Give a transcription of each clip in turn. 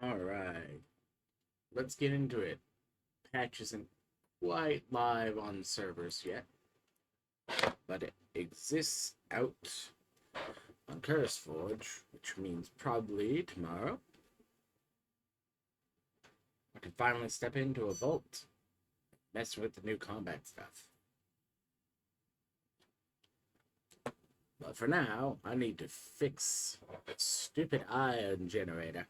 Alright, let's get into it. Patch isn't quite live on servers yet, but it exists out on Curse Forge, which means probably tomorrow I can finally step into a vault, mess with the new combat stuff. But for now, I need to fix that stupid iron generator.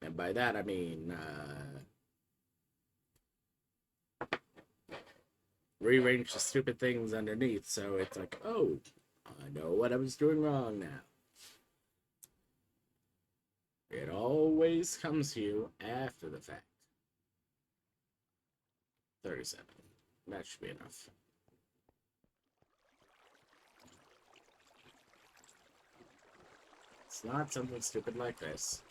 And by that I mean, rearrange the stupid things underneath so it's like, oh, I know what I was doing wrong now. It always comes to you after the fact. 37. That should be enough. It's not something stupid like this.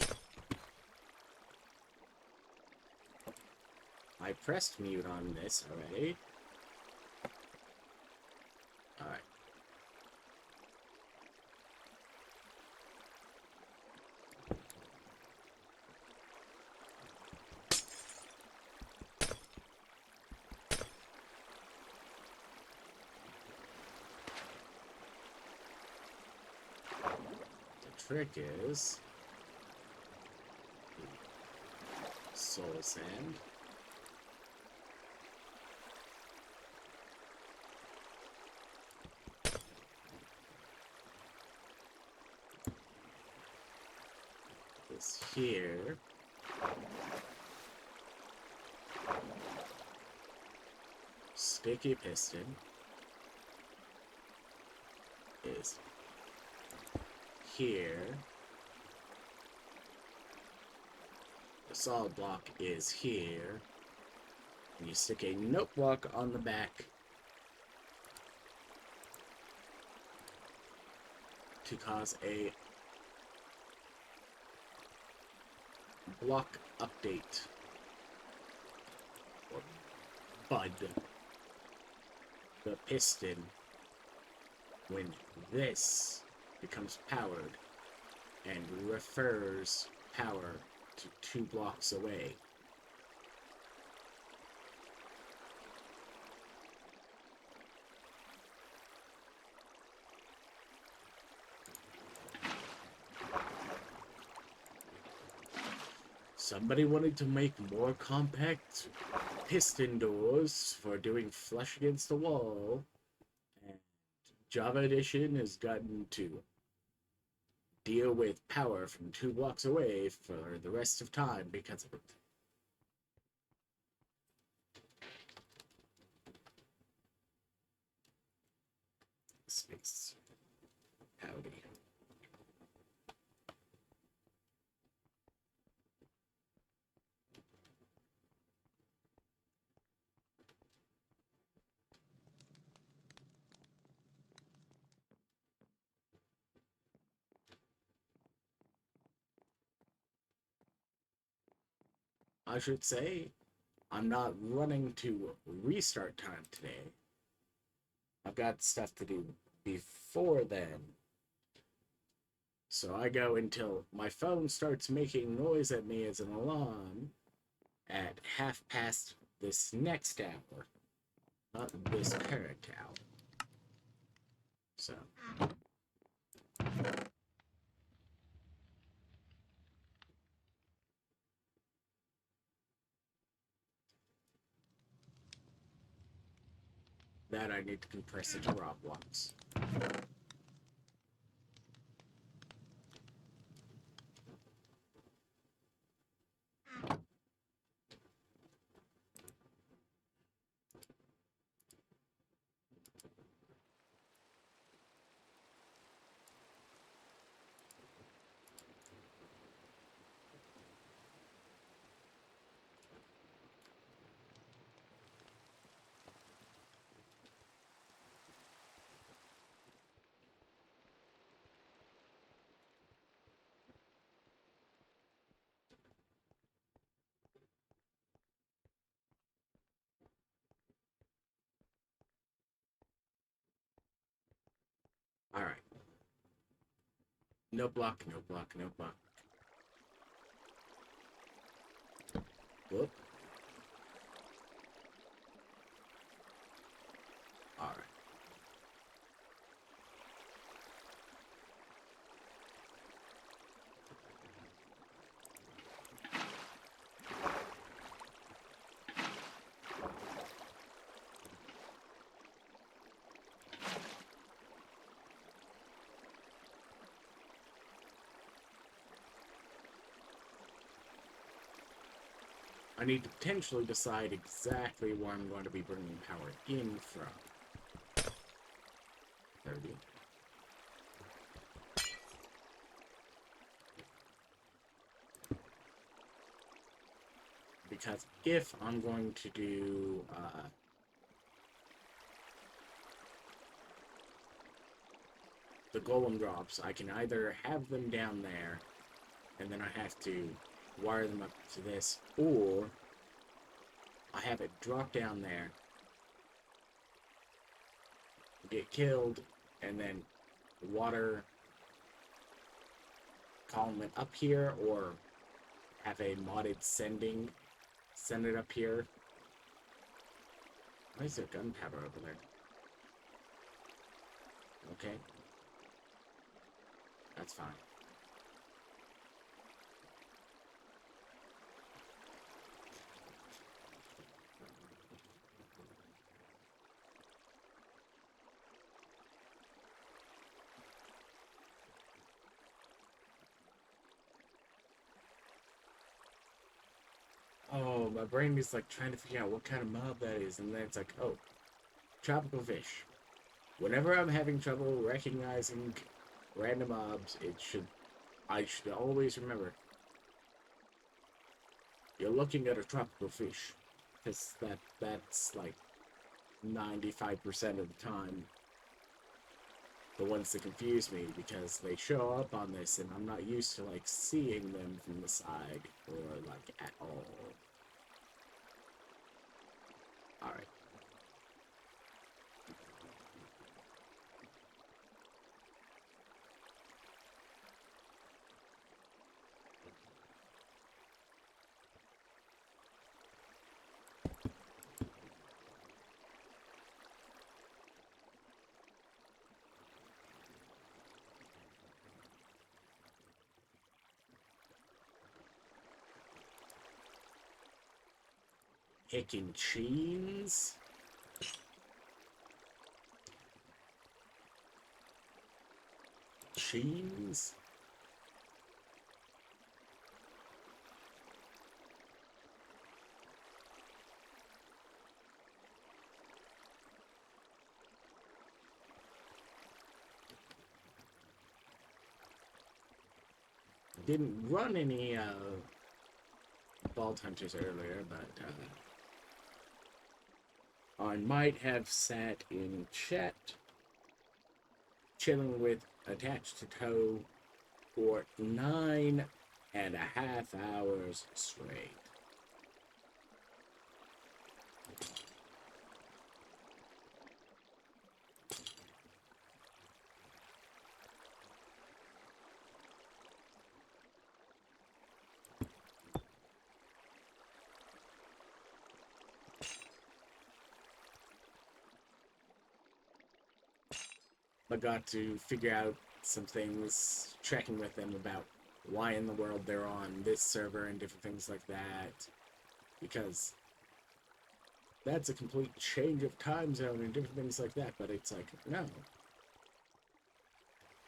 I pressed mute on this already. Alright. The trick is soul sand. This here. Sticky piston is here. The solid block is here. And you stick a note block on the back to cause a block update. Or bud. The piston, when this becomes powered and refers power to 2 blocks away. Somebody wanted to make more compact piston doors for doing flush against the wall, and Java Edition has gotten to deal with power from 2 blocks away for the rest of time because of it. Space. Howdy. I should say, I'm not running to restart time today. I've got stuff to do before then. So I go until my phone starts making noise at me as an alarm at 1/2 past this next hour, not this current hour. So. That I need to compress into raw blocks. No block, no block, no block. Whoop. Alright. I need to potentially decide exactly where I'm going to be bringing power in from. 30. Because if I'm going to do the golem drops, I can either have them down there and then I have to wire them up to this, or I have it drop down there, get killed, and then water column it up here, or have a modded send it up here. Why is there gunpowder over there? Okay. That's fine. Oh, my brain is like trying to figure out what kind of mob that is, and then it's like, oh, tropical fish. Whenever I'm having trouble recognizing random mobs, I should always remember you're looking at a tropical fish, because that's like 95% of the time the ones that confuse me, because they show up on this and I'm not used to like seeing them from the side or like at all. Alright. Hickin' cheese? Cheese? Didn't run any Vault Hunters earlier, but I might have sat in chat chilling with attached to toe for 9.5 hours straight. I got to figure out some things, checking with them about why in the world they're on this server and different things like that. Because that's a complete change of time zone and different things like that, but it's like, no.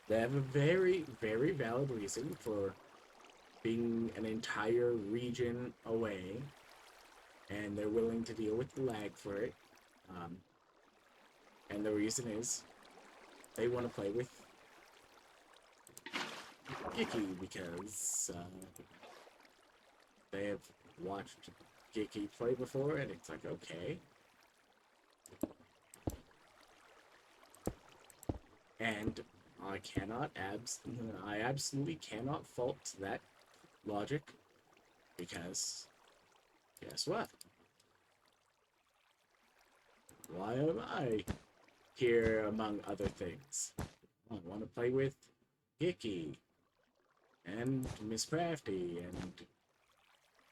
They have a very, very valid reason for being an entire region away, and they're willing to deal with the lag for it. And the reason is they want to play with Giki because they have watched Giki play before, and it's like, okay. And I absolutely cannot fault that logic, because guess what? Why am I here among other things? I want to play with Giki. and Miss Crafty, and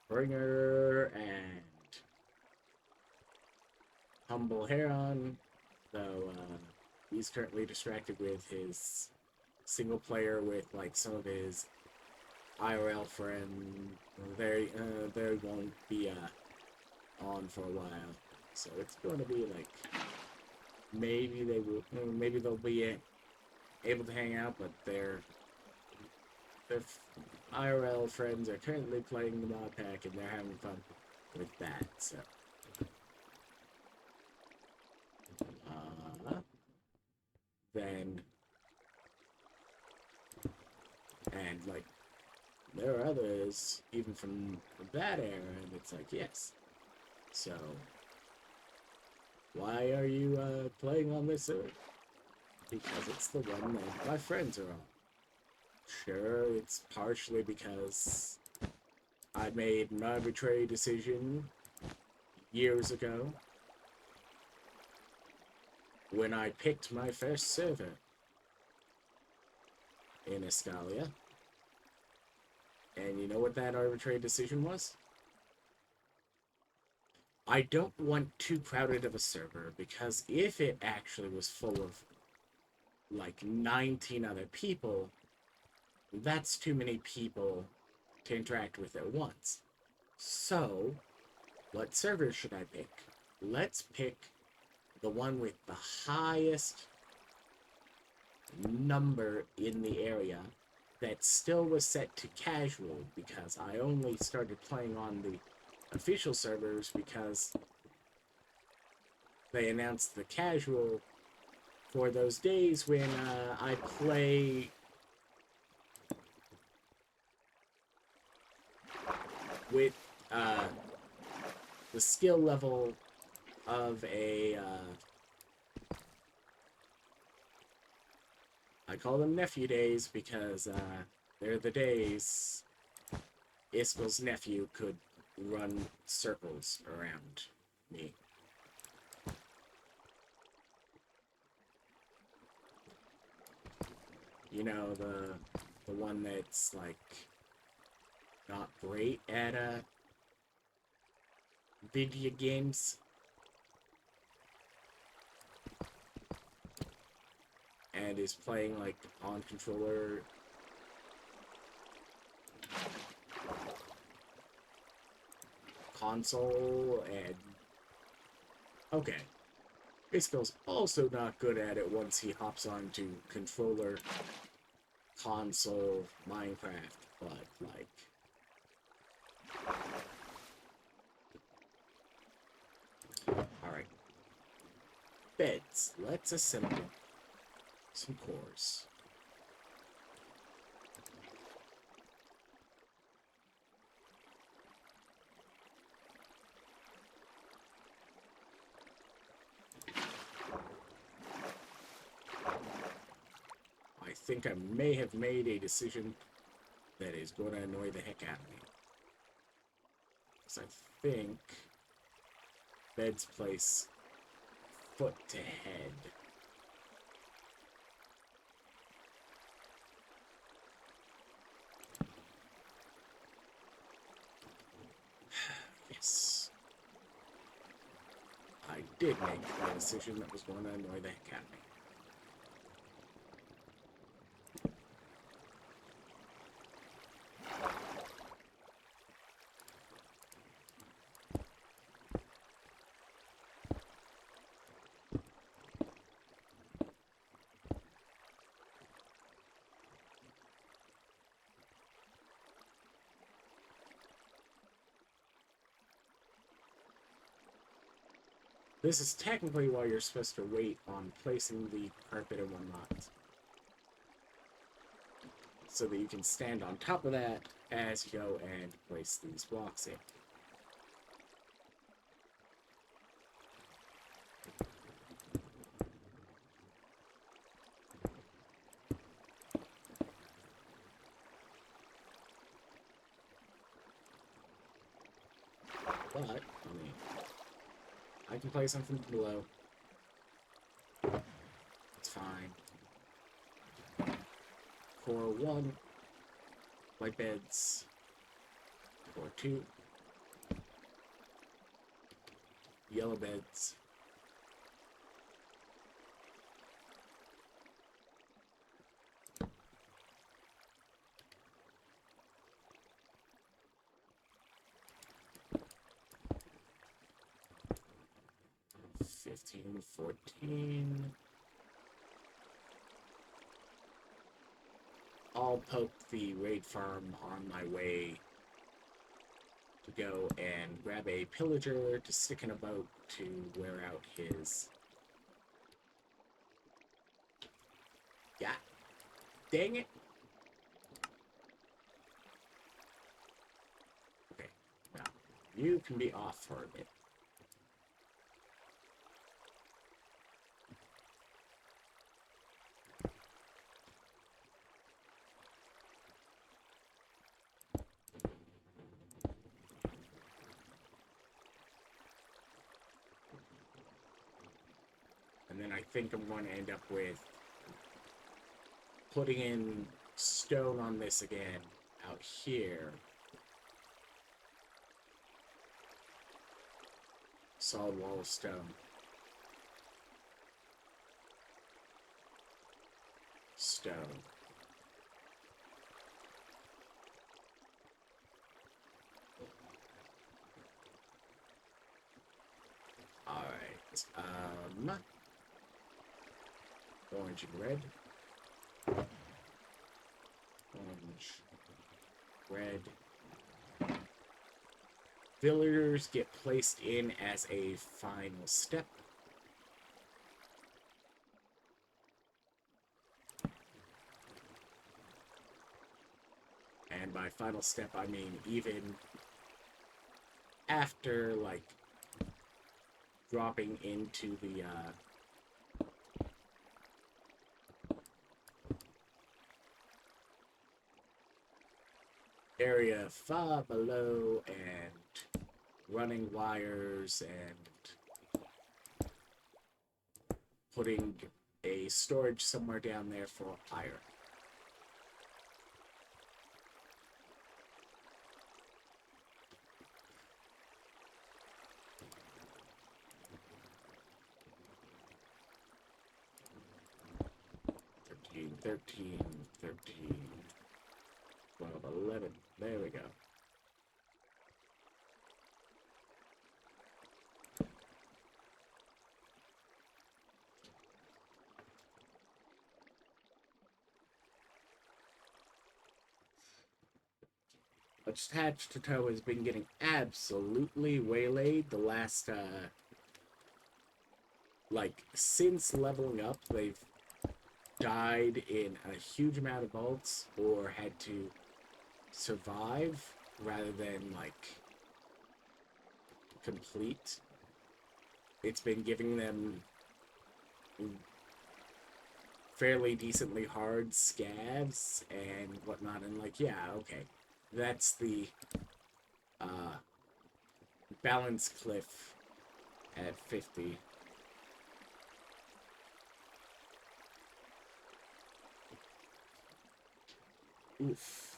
Bringer, and Humble Heron, though he's currently distracted with his single player with like some of his IRL friend. They won't be on for a while, so it's going to be like maybe they'll be able to hang out, but their IRL friends are currently playing the mod pack and they're having fun with that. So then and like there are others even from that era, and it's like yes. So why are you playing on this server? Because it's the one that my friends are on. Sure, it's partially because I made an arbitrary decision years ago when I picked my first server in Iskallia. And you know what that arbitrary decision was? I don't want too crowded of a server, because if it actually was full of like 19 other people, that's too many people to interact with at once. So, what server should I pick? Let's pick the one with the highest number in the area that still was set to casual, because I only started playing on the official servers because they announced the casual for those days when I play with the skill level of a I call them nephew days because they're the days Iskal's nephew could run circles around me. You know, the one that's like not great at video games. And is playing like on controller. Console and okay. Iskal's also not good at it once he hops onto controller, console, Minecraft, but like alright. Beds. Let's assemble some cores. I think I may have made a decision that is going to annoy the heck out of me. Because I think beds place foot to head. Yes. I did make a decision that was going to annoy the heck out of me. This is technically why you're supposed to wait on placing the carpet and whatnot, so that you can stand on top of that as you go and place these blocks in. But, I mean, I can play something below. It's fine. Core 1. White beds. 4-2. Yellow beds. $15, $14. I'll poke the raid farm on my way to go and grab a pillager to stick in a boat to wear out his... Yeah. Dang it. Okay. Now, you can be off for a bit. And then I think I'm going to end up with putting in stone on this again out here. Solid wall of stone. Stone. Alright. Orange and red. Orange. Red. Villagers get placed in as a final step. And by final step, I mean even after, like, dropping into the, area far below and running wires and putting a storage somewhere down there for iron. Thirteen, 12, 11. There we go. Attached to Toe has been getting absolutely waylaid the last, like, since leveling up, they've died in a huge amount of bolts or had to survive rather than, like, complete. It's been giving them fairly decently hard scabs and whatnot, and, like, yeah, okay. That's the balance cliff at 50. Oof.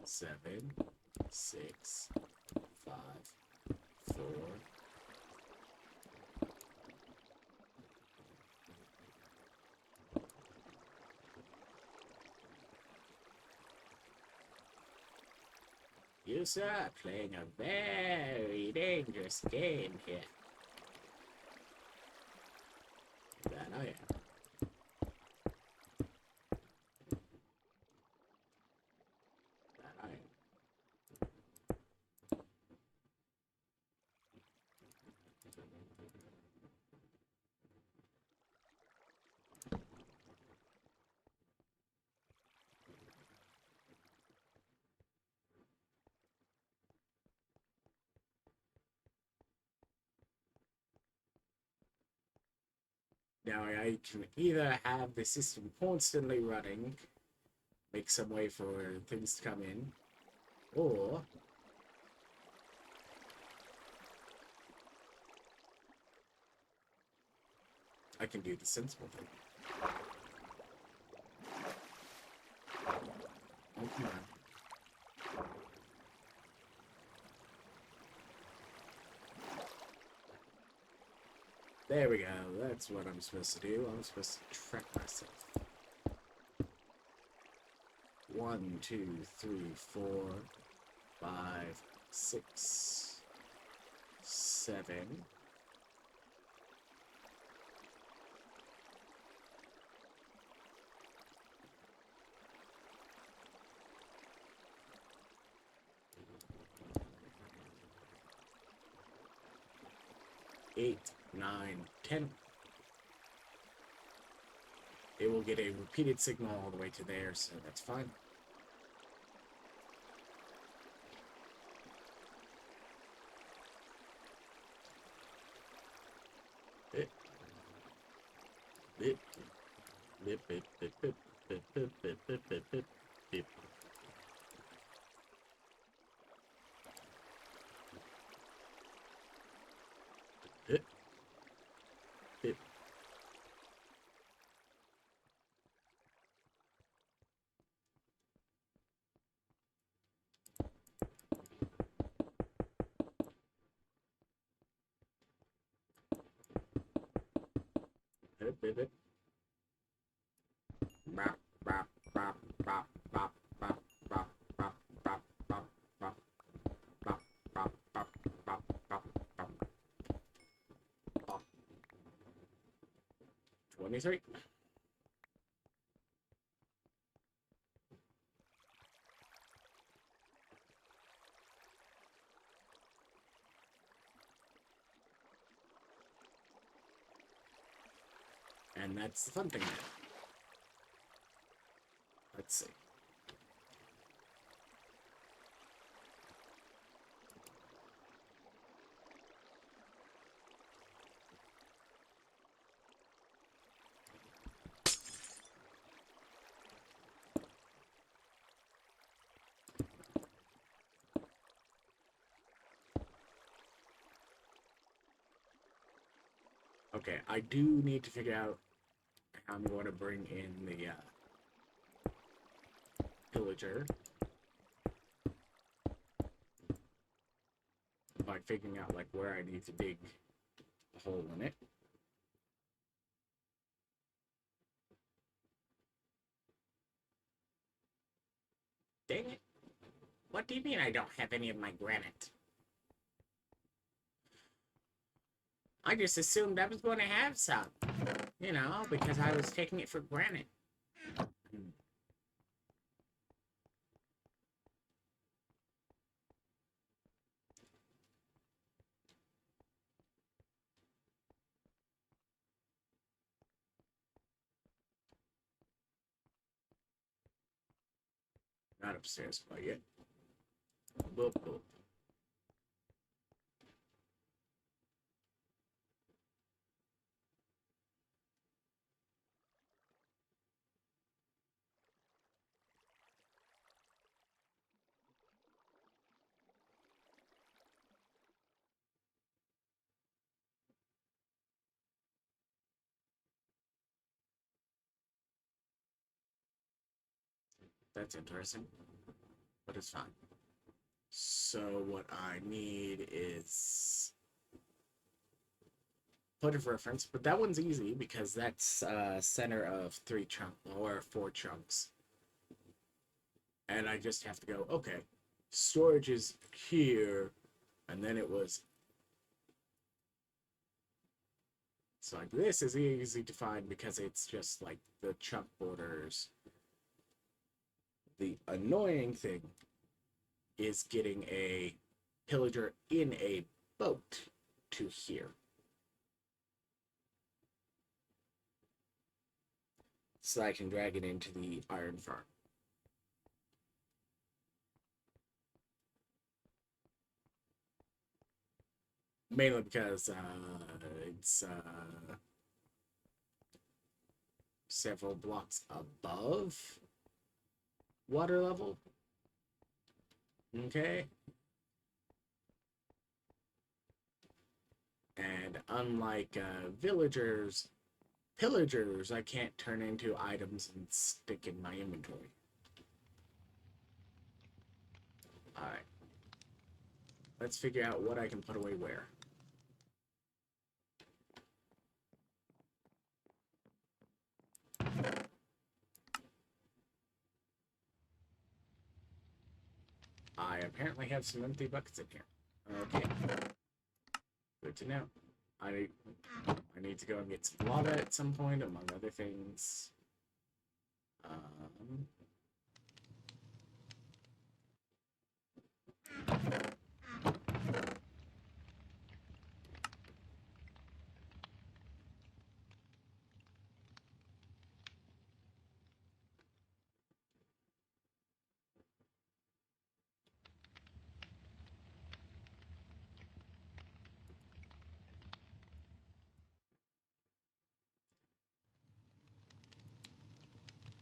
Seven, 6, 5, 4. You, sir, are playing a very dangerous game here. That I am. Now I can either have the system constantly running, make some way for things to come in, or I can do the sensible thing. Oh, come on. There we go. That's what I'm supposed to do. I'm supposed to track myself. 1, 2, 3, 4, 5, 6, 7. Eight, 9, 10. It will get a repeated signal all the way to there, so that's fine. Bip. Bip. Bip, bip, bip, bip, bip, bip, bip, bip, bip, bip, bip. Bip. Bip. Bip, bip, bip. Bop, bop, bop, bop, bop, bop, bop, bop, bop, bop, bop, bop, bop, bop, bop, bop, bop, bop. 23. And that's the fun thing. Let's see. Okay, I do need to figure out how I'm going to bring in the pillager by figuring out like where I need to dig a hole in it. Dang it. What do you mean I don't have any of my granite? I just assumed I was going to have some. You know, because I was taking it for granted. Not upstairs quite yet. Boop, boop. That's interesting, but it's fine. So what I need is point of reference, but that one's easy because that's center of 3 chunks or 4 chunks. And I just have to go, okay, storage is here, and then it was. So like this is easy to find because it's just like the chunk borders. The annoying thing is getting a pillager in a boat to here. So I can drag it into the iron farm. Mainly because it's several blocks above water level. Okay. And unlike villagers, pillagers, I can't turn into items and stick in my inventory. Alright. Let's figure out what I can put away where. I apparently have some empty buckets in here. Okay. Good to know. I need to go and get some lava at some point, among other things.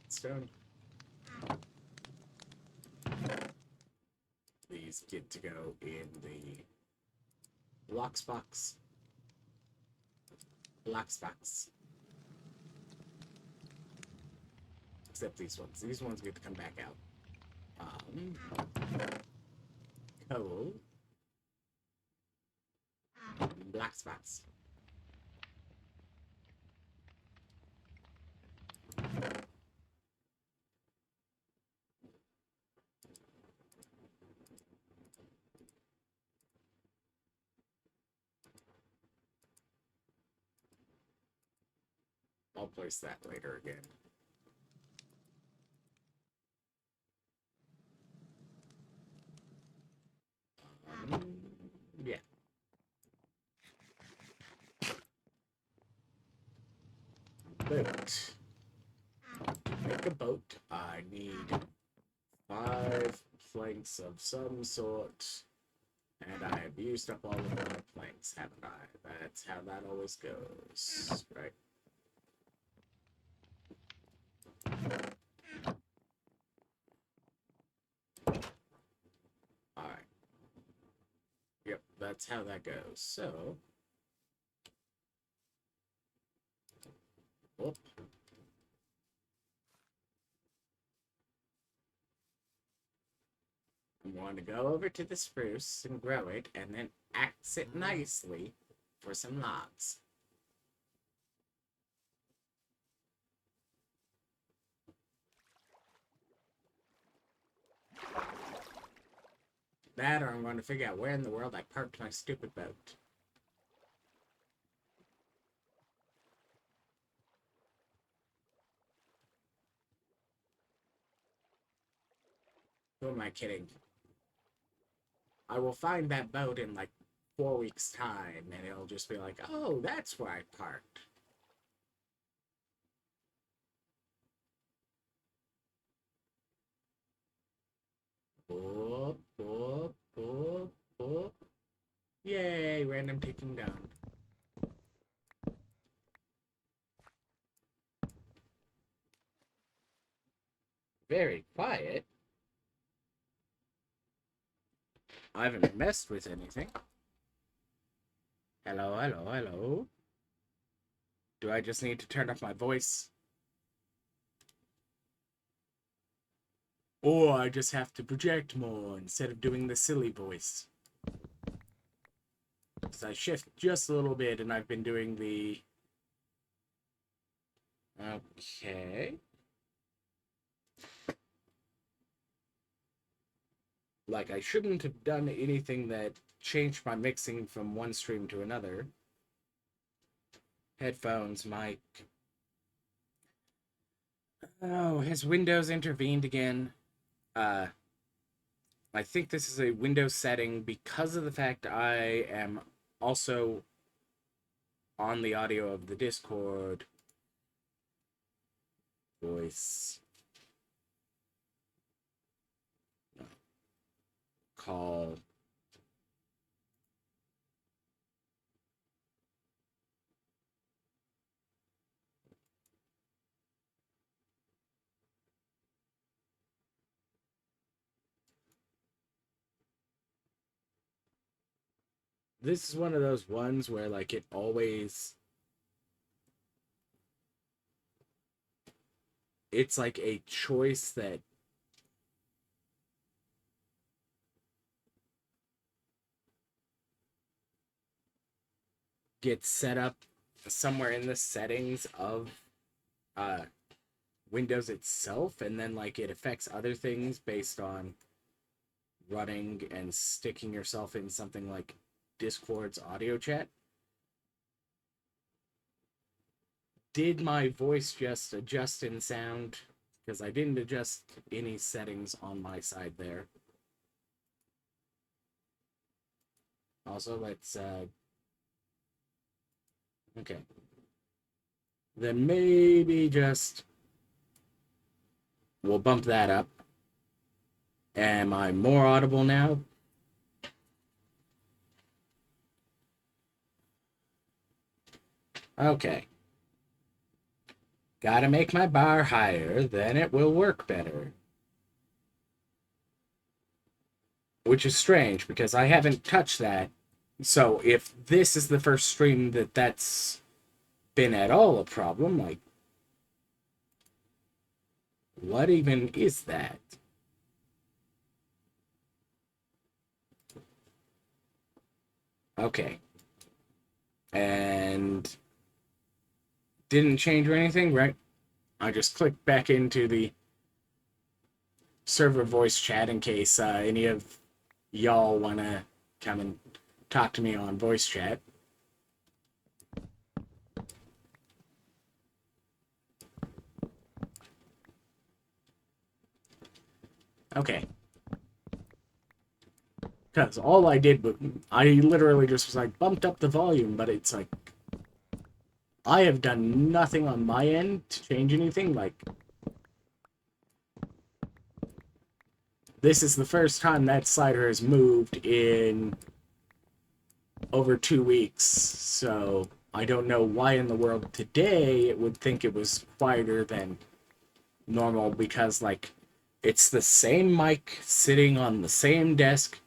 Stone. These get to go in the blocks box. Blocks box. Except these ones. These ones get to come back out. Coal. Blocks box. I'll place that later again. Yeah. Boat. To make a boat, I need 5 planks of some sort. And I have used up all of my planks, haven't I? That's how that always goes, right? Alright. Yep, that's how that goes. So... Whoop. I'm going to go over to the spruce and grow it, and then axe it nicely for some logs. That, or I'm going to figure out where in the world I parked my stupid boat. Who am I kidding? I will find that boat in like 4 weeks' time, and it'll just be like, oh, that's where I parked. Boop, boop, boop, boop. Yay, random taking down. Very quiet. I haven't messed with anything. Hello, hello, hello. Do I just need to turn up my voice? Or I just have to project more instead of doing the silly voice? Because I shift just a little bit and I've been doing the... Okay. Like, I shouldn't have done anything that changed my mixing from one stream to another. Headphones, mic. Oh, has Windows intervened again? I think this is a Windows setting because of the fact I am also on the audio of the Discord voice call. this is one of those ones where like it always, it's like a choice that gets set up somewhere in the settings of uh Windows itself, and then like it affects other things based on running and sticking yourself in something like Discord's audio chat. Did my voice just adjust in sound? Because I didn't adjust any settings on my side there. Also, let's okay. Then maybe just we'll bump that up. Am I more audible now? Okay. Gotta make my bar higher, then it will work better. Which is strange, because I haven't touched that. So if this is the first stream that's been at all a problem, like, what even is that? Okay. And didn't change or anything, right? I just clicked back into the server voice chat in case any of y'all want to come and talk to me on voice chat. Okay. Because all I did was, I literally just was like, bumped up the volume, but it's like, I have done nothing on my end to change anything. Like, this is the first time that slider has moved in over 2 weeks, so I don't know why in the world today it would think it was quieter than normal, because, like, it's the same mic sitting on the same desk,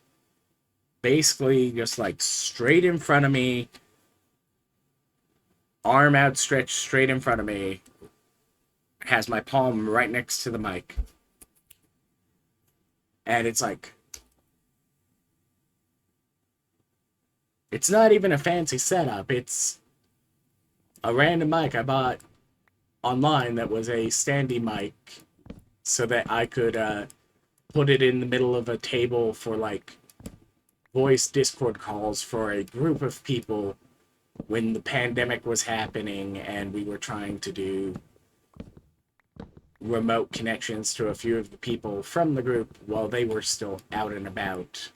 basically just, like, straight in front of me, arm outstretched straight in front of me, has my palm right next to the mic. And it's like, it's not even a fancy setup. It's a random mic I bought online that was a standy mic so that I could put it in the middle of a table for like voice Discord calls for a group of people when the pandemic was happening and we were trying to do remote connections to a few of the people from the group while they were still out and about.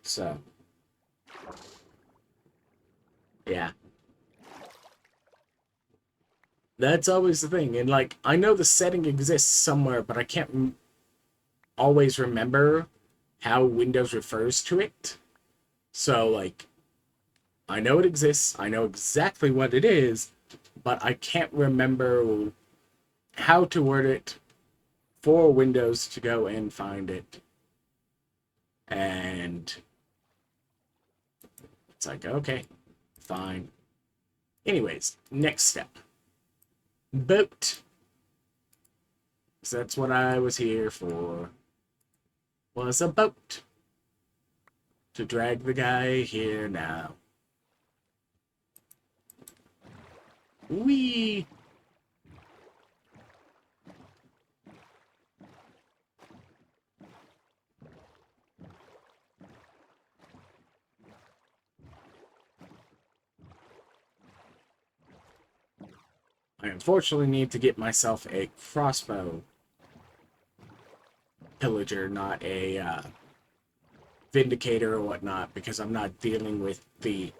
So, yeah. That's always the thing. And, like, I know the setting exists somewhere, but I can't always remember how Windows refers to it. So, like, I know it exists, I know exactly what it is, but I can't remember how to word it for Windows to go and find it. And it's like, okay, fine. Anyways, next step. Boat. So that's what I was here for. Was a boat. To drag the guy here now. Whee! I unfortunately need to get myself a crossbow pillager, not a vindicator or whatnot, because I'm not dealing with the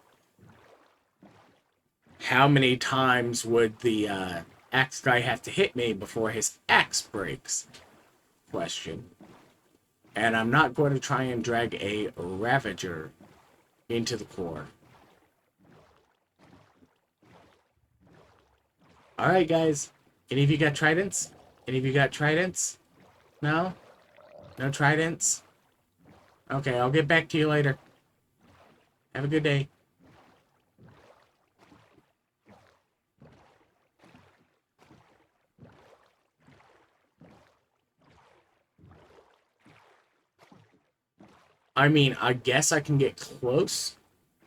how many times would the axe guy have to hit me before his axe breaks question. And I'm not going to try and drag a Ravager into the core. Alright, guys. Any of you got tridents? Any of you got tridents? No? No tridents? Okay, I'll get back to you later. Have a good day. I mean, I guess I can get close.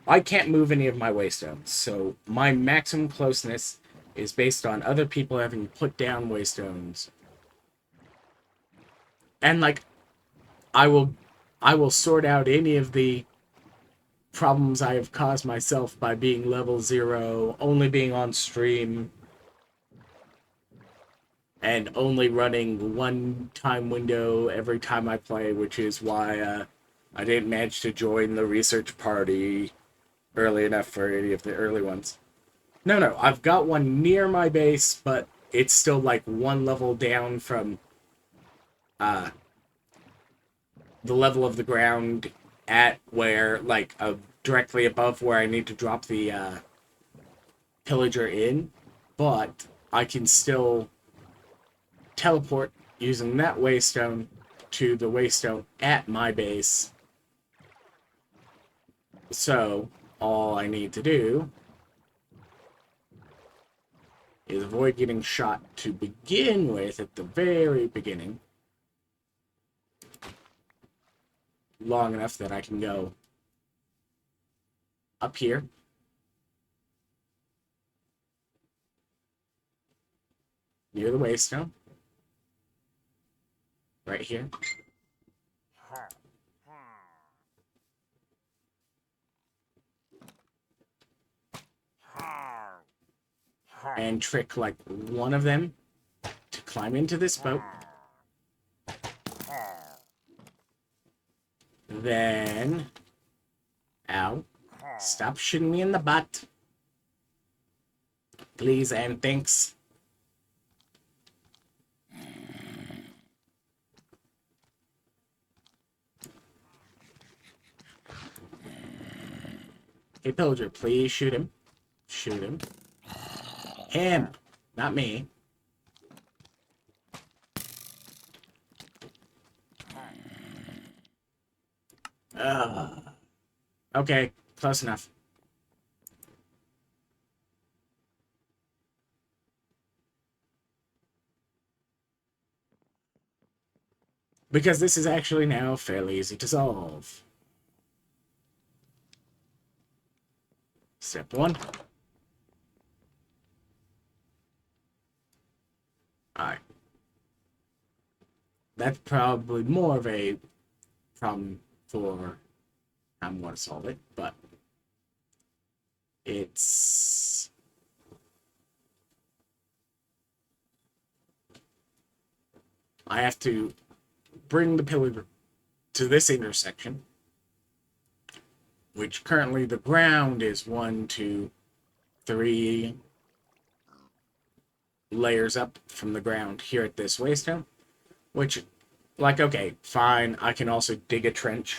I can't move any of my waystones, so my maximum closeness is based on other people having put down waystones. And like, I will I will sort out any of the problems I have caused myself by being level 0, only being on stream, and only running one time window every time I play, which is why I didn't manage to join the research party early enough for any of the early ones. No, I've got one near my base, but it's still like one level down from uh, the level of the ground at where, like, directly above where I need to drop the pillager in, but I can still teleport using that waystone to the waystone at my base. So all I need to do is avoid getting shot to begin with at the very beginning, long enough that I can go up here, near the waystone, right here, and trick like one of them to climb into this boat. Then, ow, stop shooting me in the butt. Please and thanks. Hey, Pillager, please shoot him. Shoot him. Him, not me. Okay, close enough. Because this is actually now fairly easy to solve. Step 1. Alright. That's probably more of a problem for how I'm going to solve it, but it's... I have to bring the pillar to this intersection, which currently the ground is 1, 2, 3 layers up from the ground here at this waystone, which, like, okay, fine, I can also dig a trench.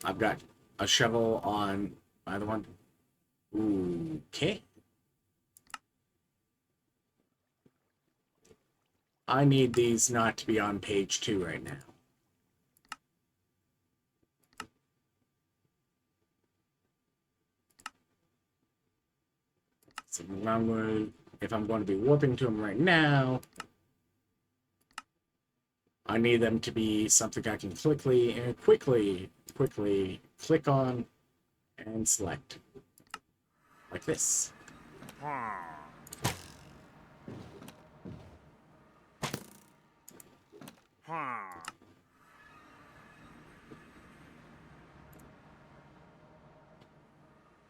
I've got a shovel on either one. Okay. I need these not to be on page 2 right now. So if I'm going to be warping to them right now, I need them to be something I can quickly click on and select. Like this.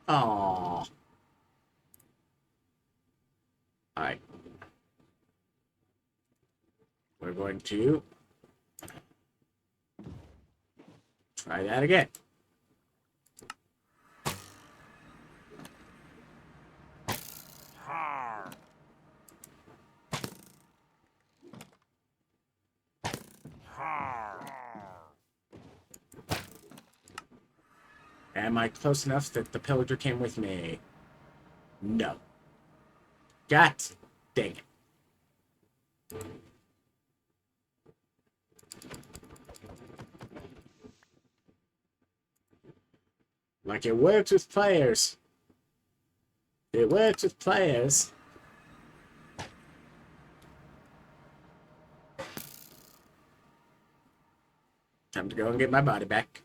Aww. Alright. We're going to try that again. Am I close enough that the pillager came with me? No. God dang it. Like, it works with players. It works with players. Time to go and get my body back.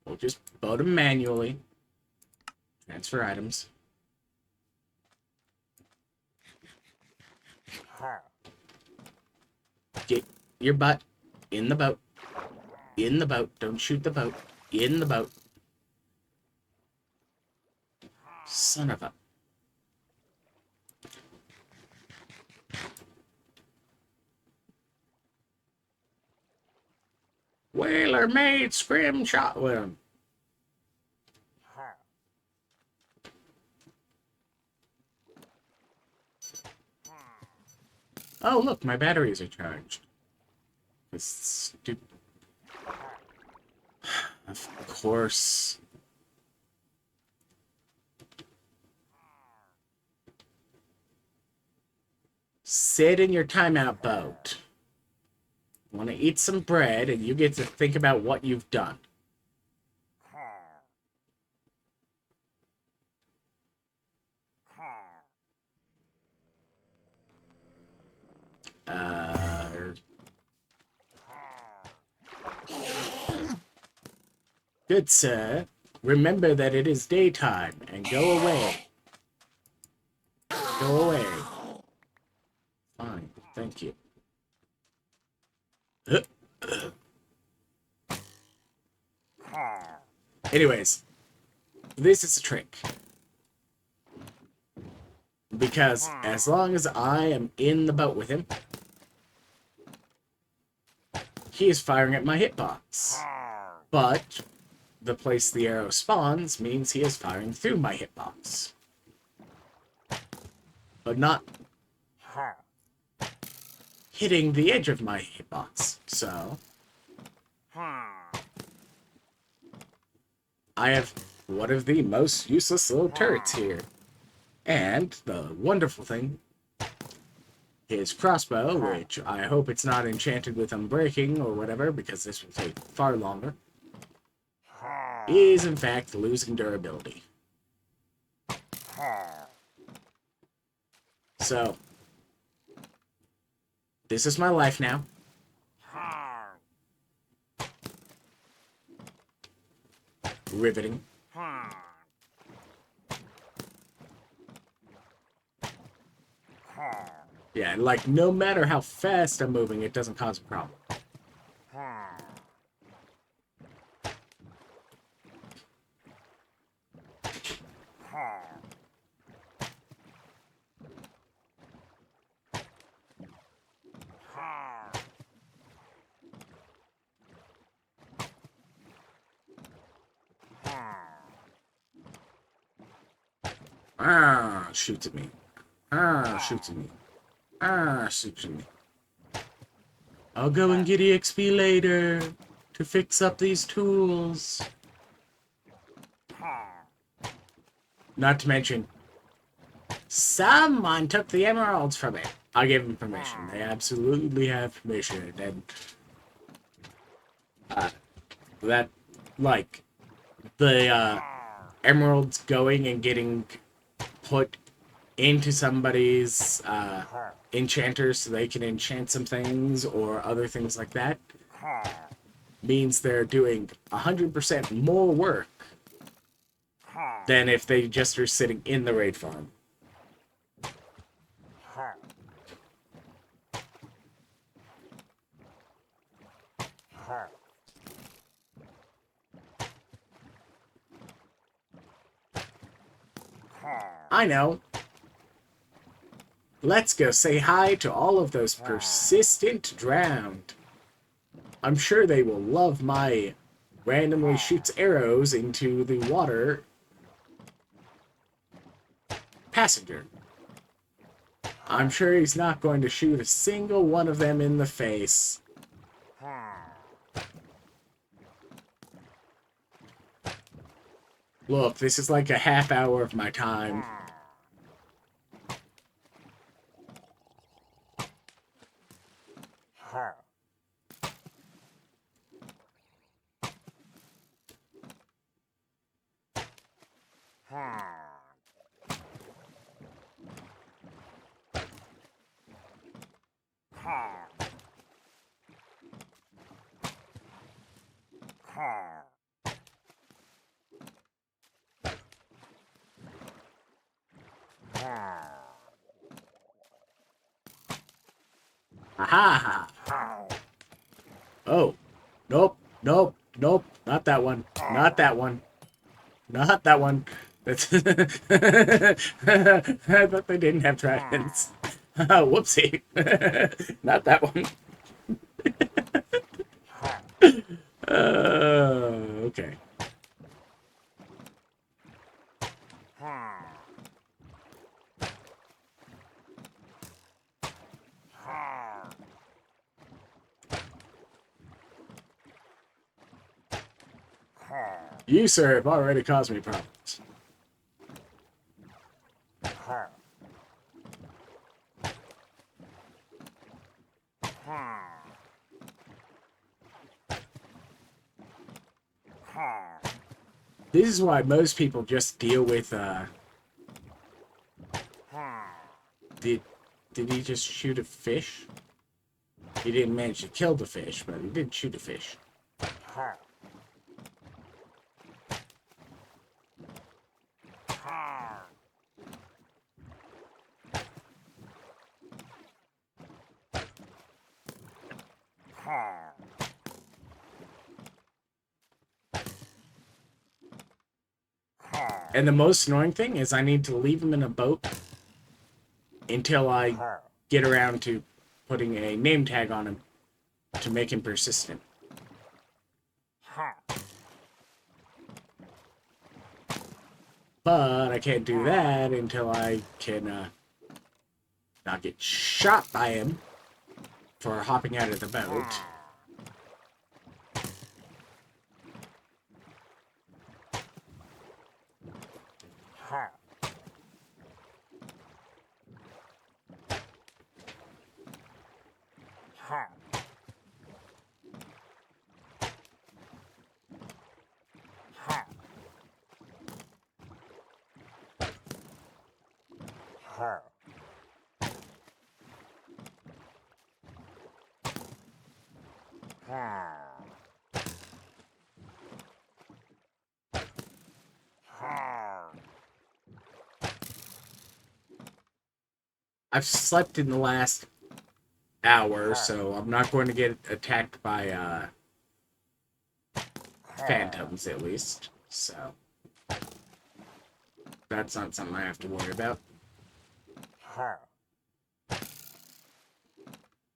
We'll just load them manually. Transfer items. Get your butt in the boat. In the boat. Don't shoot the boat. In the boat. Son of a... Whaler made scrimshot with him. Oh, look, my batteries are charged. This stupid... Of course. Sit in your timeout boat. Want to eat some bread, and you get to think about what you've done. Good sir, remember that it is daytime, and go away. Go away. Fine, thank you. Anyways, this is a trick. Because as long as I am in the boat with him, he is firing at my hitbox. But the place the arrow spawns means he is firing through my hitbox. But not hitting the edge of my hitbox. So I have one of the most useless little turrets here. And the wonderful thing, his crossbow, which I hope it's not enchanted with unbreaking or whatever, because this will take far longer, is in fact losing durability. So, this is my life now. Riveting. Yeah, like, no matter how fast I'm moving, it doesn't cause a problem. Shoots at me. Shoots at me. Shoots at me. I'll go and get EXP later to fix up these tools. Not to mention, someone took the emeralds from it. I gave them permission. They absolutely have permission. And that, like, the emeralds going and getting put into somebody's enchanter so they can enchant some things or other things like that means they're doing 100% more work than if they just are sitting in the raid farm. I know. Let's go say hi to all of those persistent drowned. I'm sure they will love my randomly shoots arrows into the water passenger. I'm sure he's not going to shoot a single one of them in the face. Look, this is like a half hour of my time. Aha! Oh, nope, nope, nope, not that one, not that one, not that one. That's I thought they didn't have dragons. Whoopsie, not that one. Okay. You, sir, have already caused me problems. This is why most people just deal with, Did he just shoot a fish? He didn't manage to kill the fish, but he did shoot a fish. And the most annoying thing is I need to leave him in a boat until I get around to putting a name tag on him to make him persistent. But I can't do that until I can not get shot by him for hopping out of the boat. I've slept in the last hour, so I'm not going to get attacked by phantoms, at least. So that's not something I have to worry about.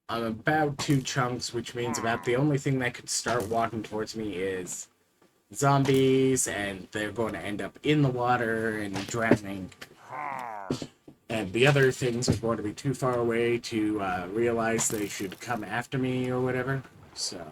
I'm about 2 chunks, which means about the only thing that could start walking towards me is zombies, and they're going to end up in the water and drowning. And the other things are going to be too far away to realize they should come after me or whatever. So.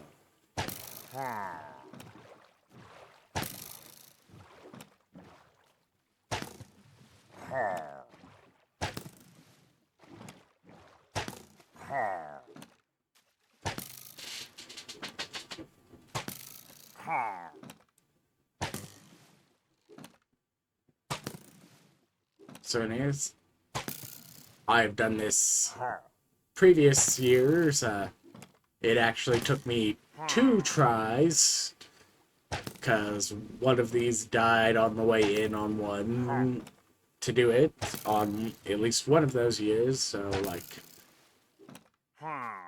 So anyways, I've done this previous years. It actually took me 2 tries, because one of these died on the way in on one to do it on at least one of those years, so like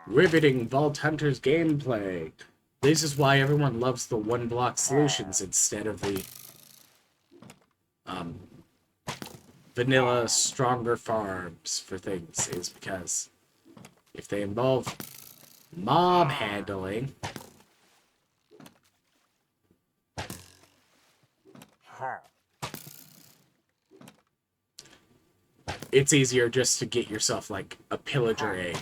riveting Vault Hunters gameplay. This is why everyone loves the one-block solutions instead of the vanilla stronger farms for things, is because if they involve mob handling, it's easier just to get yourself like a pillager egg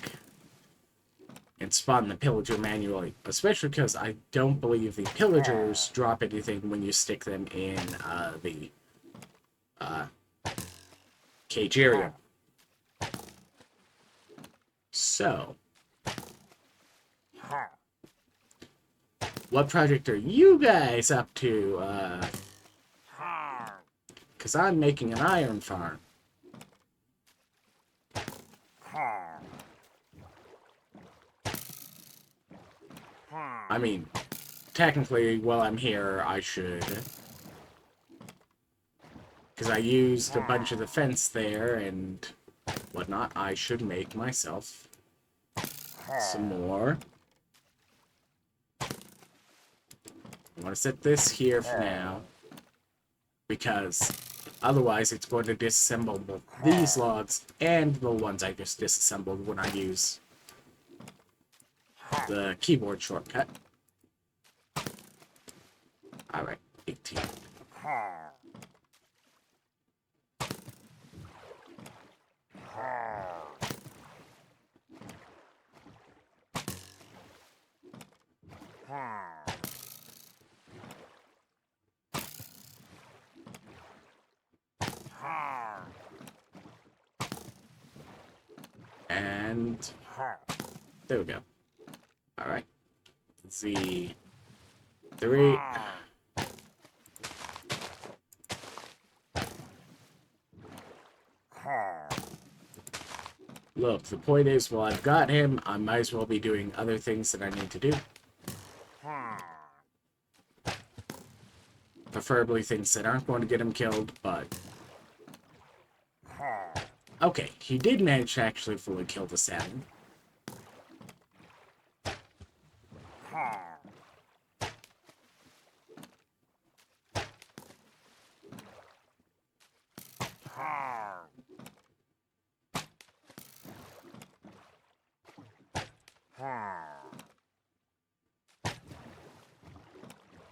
and spawn the pillager manually, especially because I don't believe the pillagers drop anything when you stick them in the cage area. So, what project are you guys up to? Because I'm making an iron farm. I mean, technically, while I'm here, I should. Because I used a bunch of the fence there and whatnot. I should make myself some more. I want to set this here for now. Because otherwise it's going to disassemble both these logs and the ones I just disassembled when I use the keyboard shortcut. Alright, 18. And there we go. Alright. Z3. Look, the point is, while I've got him, I might as well be doing other things that I need to do. Preferably things that aren't going to get him killed, but... Okay, he did manage to actually fully kill the salmon.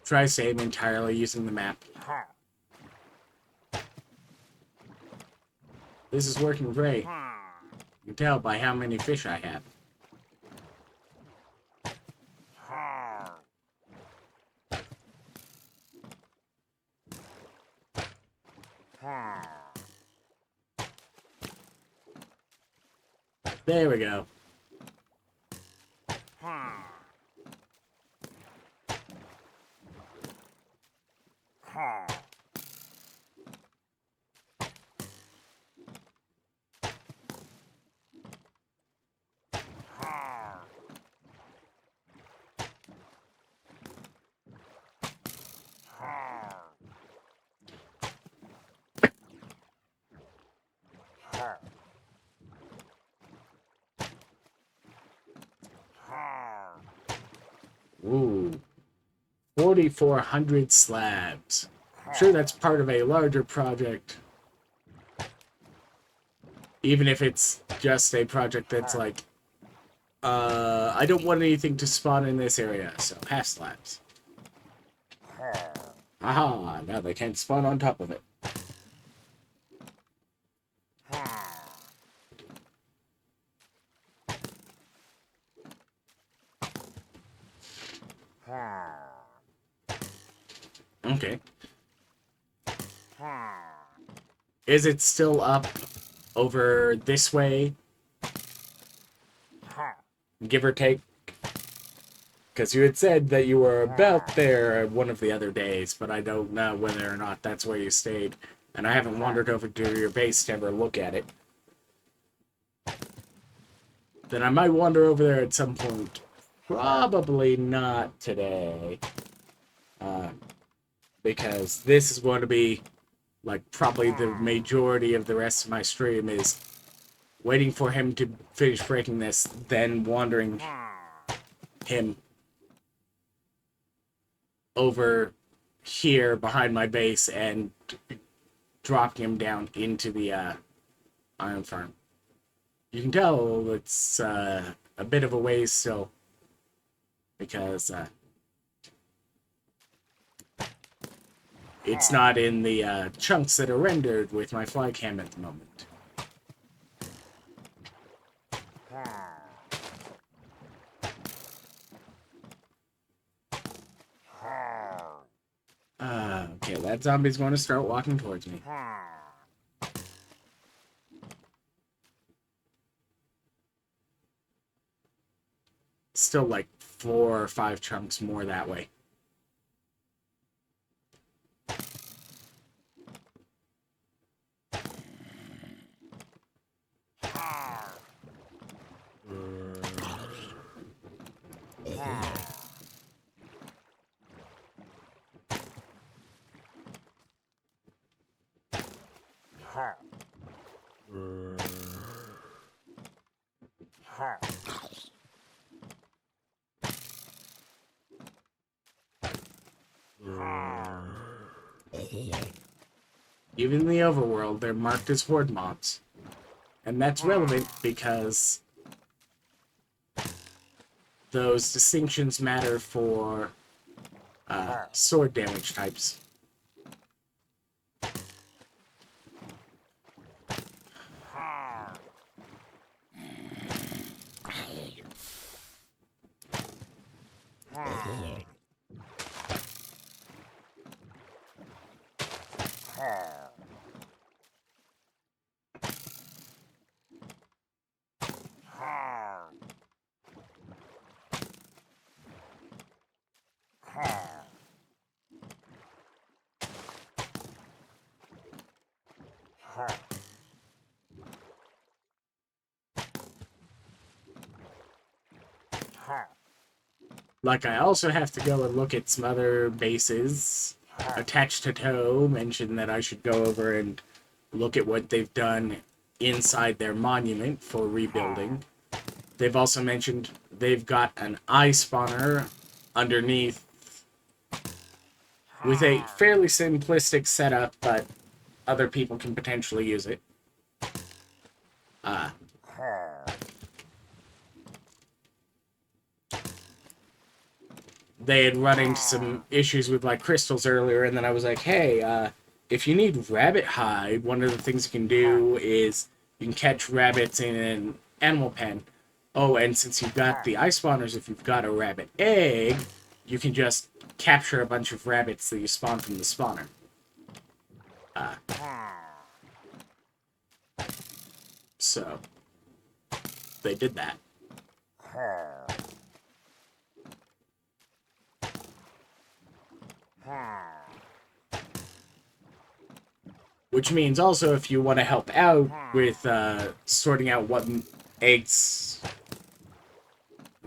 Try saving entirely using the map. This is working great. You can tell by how many fish I have. There we go. Ooh. 4,400 slabs. I'm sure that's part of a larger project. Even if it's just a project that's like, I don't want anything to spawn in this area, so half slabs. Aha, now they can't spawn on top of it. Okay. Is it still up over this way? Give or take? Because you had said that you were about there one of the other days, but I don't know whether or not that's where you stayed. And I haven't wandered over to your base to ever look at it. Then I might wander over there at some point. Probably not today. Because this is going to be, like, probably the majority of the rest of my stream is waiting for him to finish breaking this, then wandering him over here behind my base and dropping him down into the iron farm. You can tell it's a bit of a ways still, because it's not in the chunks that are rendered with my fly cam at the moment. Okay, that zombie's going to start walking towards me. Still like 4 or 5 chunks more that way. Even in the overworld, they're marked as horde mobs. And that's relevant because those distinctions matter for sword damage types. Like, I also have to go and look at some other bases. Attached to Toe mentioned that I should go over and look at what they've done inside their monument for rebuilding. They've also mentioned they've got an eye spawner underneath with a fairly simplistic setup, but other people can potentially use it. They had run into some issues with like crystals earlier, and then I was like, hey, if you need rabbit hide, one of the things you can do is you can catch rabbits in an animal pen. Oh, and since you've got the ice spawners, if you've got a rabbit egg, you can just capture a bunch of rabbits that you spawn from the spawner. So, they did that. Which means also if you want to help out with sorting out what eggs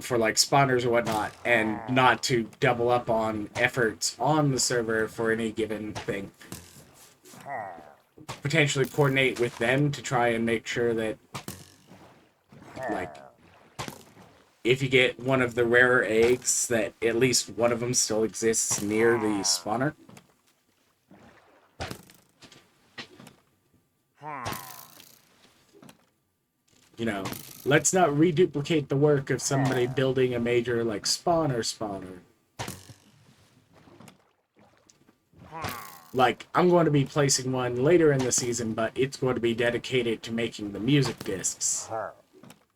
for like spawners or whatnot, and not to double up on efforts on the server for any given thing, potentially coordinate with them to try and make sure that, like, if you get one of the rarer eggs, that at least one of them still exists near the spawner. You know, let's not reduplicate the work of somebody building a major, like, spawner. Like, I'm going to be placing one later in the season, but it's going to be dedicated to making the music discs.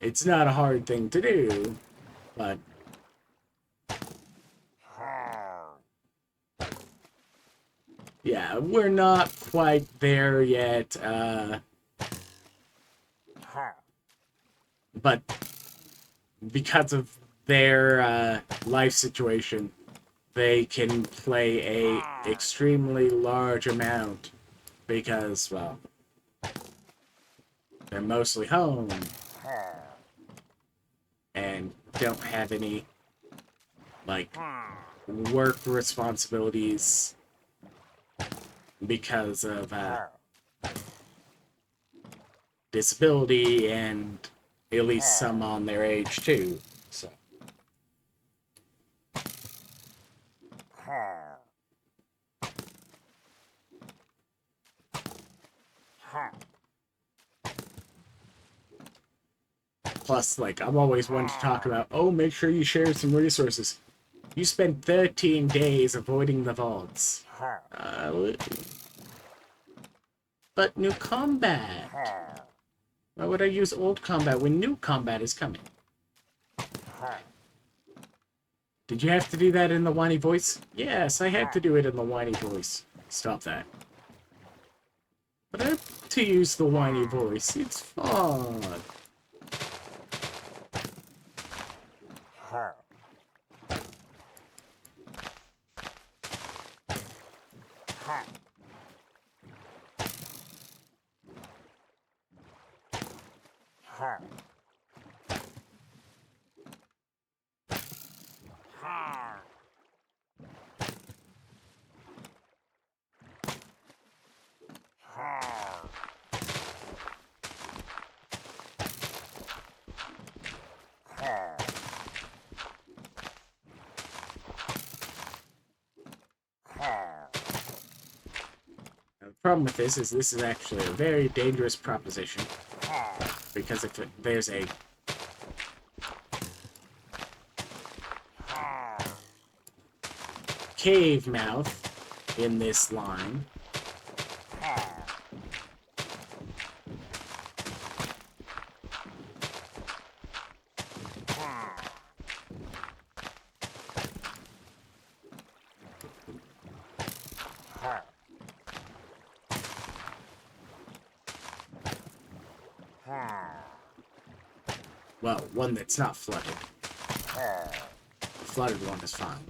It's not a hard thing to do, but... yeah, we're not quite there yet, but because of their life situation, they can play a extremely large amount because, well, they're mostly home and don't have any, like, work responsibilities because of disability, and at least some on their age too. So. Plus, like, I'm always one to talk about, oh, make sure you share some resources. You spent 13 days avoiding the vaults. But new combat. Why would I use old combat when new combat is coming? Did you have to do that in the whiny voice? Yes, I had to do it in the whiny voice. Stop that. But I have to use the whiny voice. It's fun. Problem with this is actually a very dangerous proposition. Because if there's a cave mouth in this line, well, one that's not flooded. The flooded one is fine.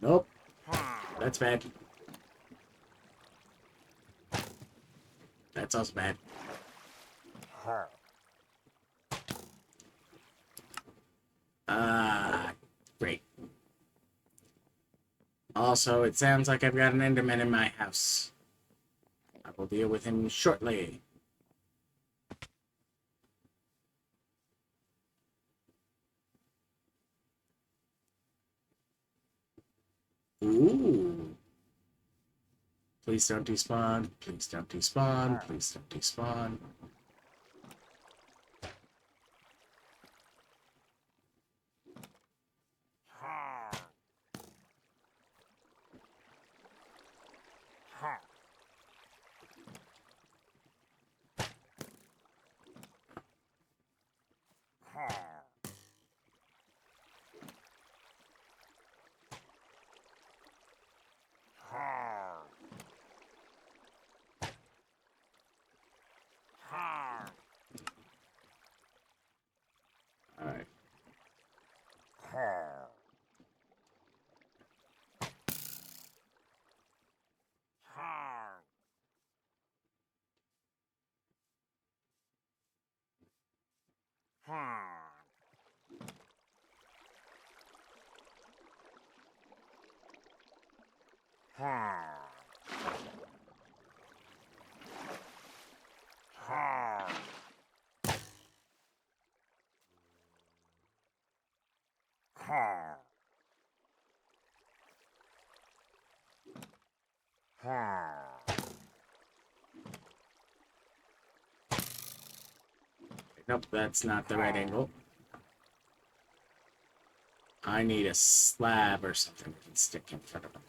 Nope. That's bad. That's also bad. Great. Also, it sounds like I've got an Enderman in my house. I will deal with him shortly. Ooh. Please don't despawn. Please don't despawn. Please don't despawn. Alright. Nope, that's not the right angle. I need a slab or something we can stick in front of him.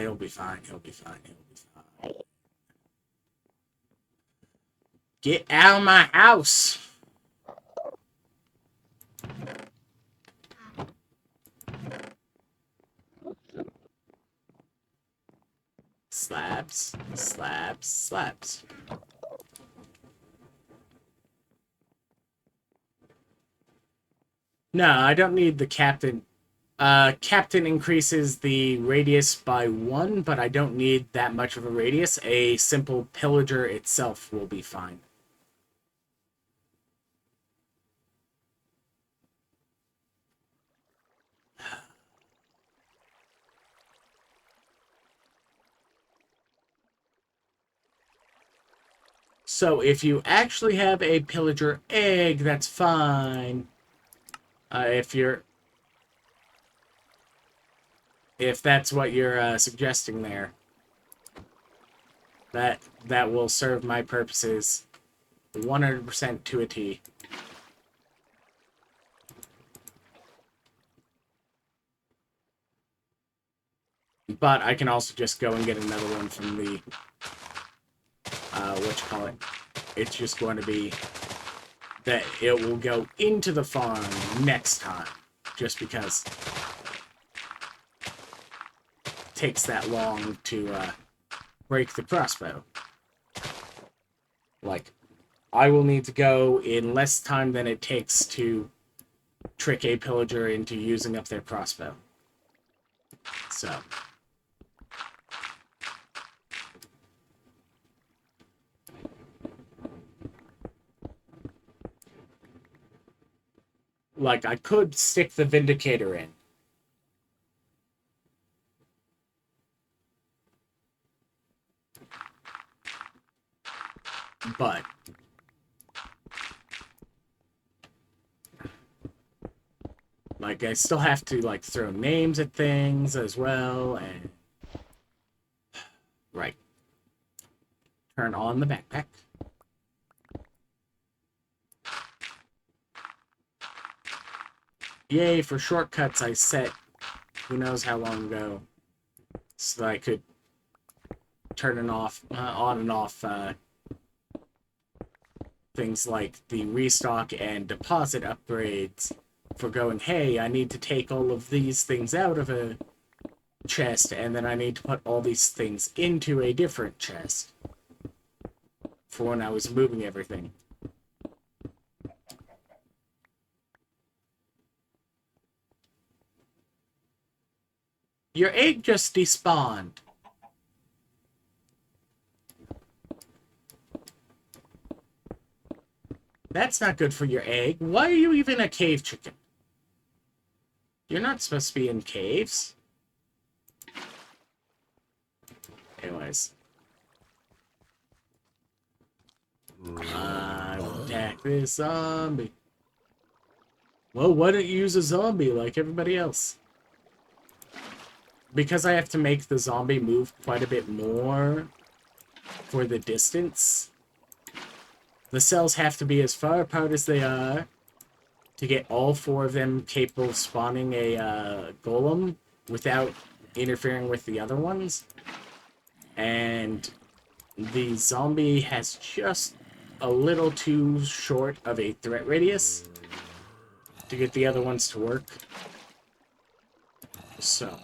He'll be fine, he'll be fine, he'll be fine. Get out of my house! Slabs, slabs, slabs. No, I don't need the captain. Captain increases the radius by 1, but I don't need that much of a radius. A simple pillager itself will be fine. So if you actually have a pillager egg, that's fine. If that's what you're suggesting there, that will serve my purposes 100% to a T. But I can also just go and get another one from the it's just going to be that it will go into the farm next time, just because it takes that long to break the crossbow. Like, I will need to go in less time than it takes to trick a pillager into using up their crossbow. So... like, I could stick the Vindicator in. But like, I still have to like throw names at things as well, and right, turn on the backpack. Yay for shortcuts I set who knows how long ago, so that I could turn it off, on and off things like the restock and deposit upgrades for going, hey, I need to take all of these things out of a chest, and then I need to put all these things into a different chest for when I was moving everything. Your egg just despawned. That's not good for your egg. Why are you even a cave chicken? You're not supposed to be in caves. Anyways. I will attack this zombie. Well, why don't you use a zombie like everybody else? Because I have to make the zombie move quite a bit more for the distance. The cells have to be as far apart as they are to get all four of them capable of spawning a golem without interfering with the other ones. And the zombie has just a little too short of a threat radius to get the other ones to work. So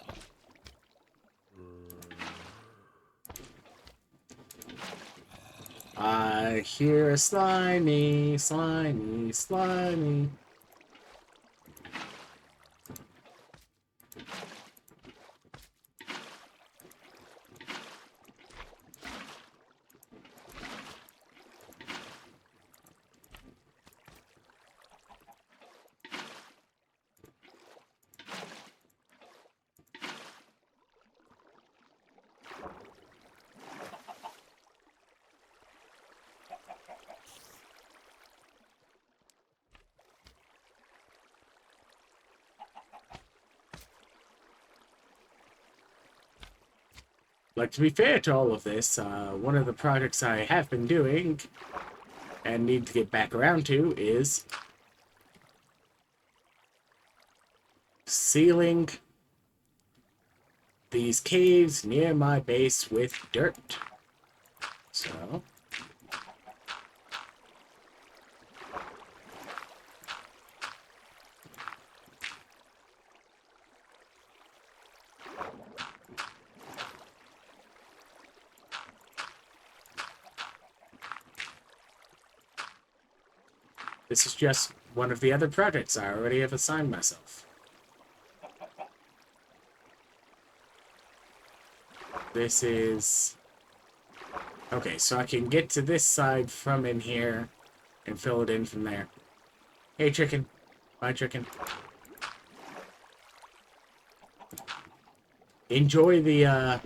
I hear a slimy, slimy, slimy. Like, to be fair to all of this, one of the projects I have been doing and need to get back around to is sealing these caves near my base with dirt. So this is just one of the other projects I already have assigned myself. This is... Okay, so I can get to this side from in here and fill it in from there. Hey, chicken. Bye, chicken. Enjoy the,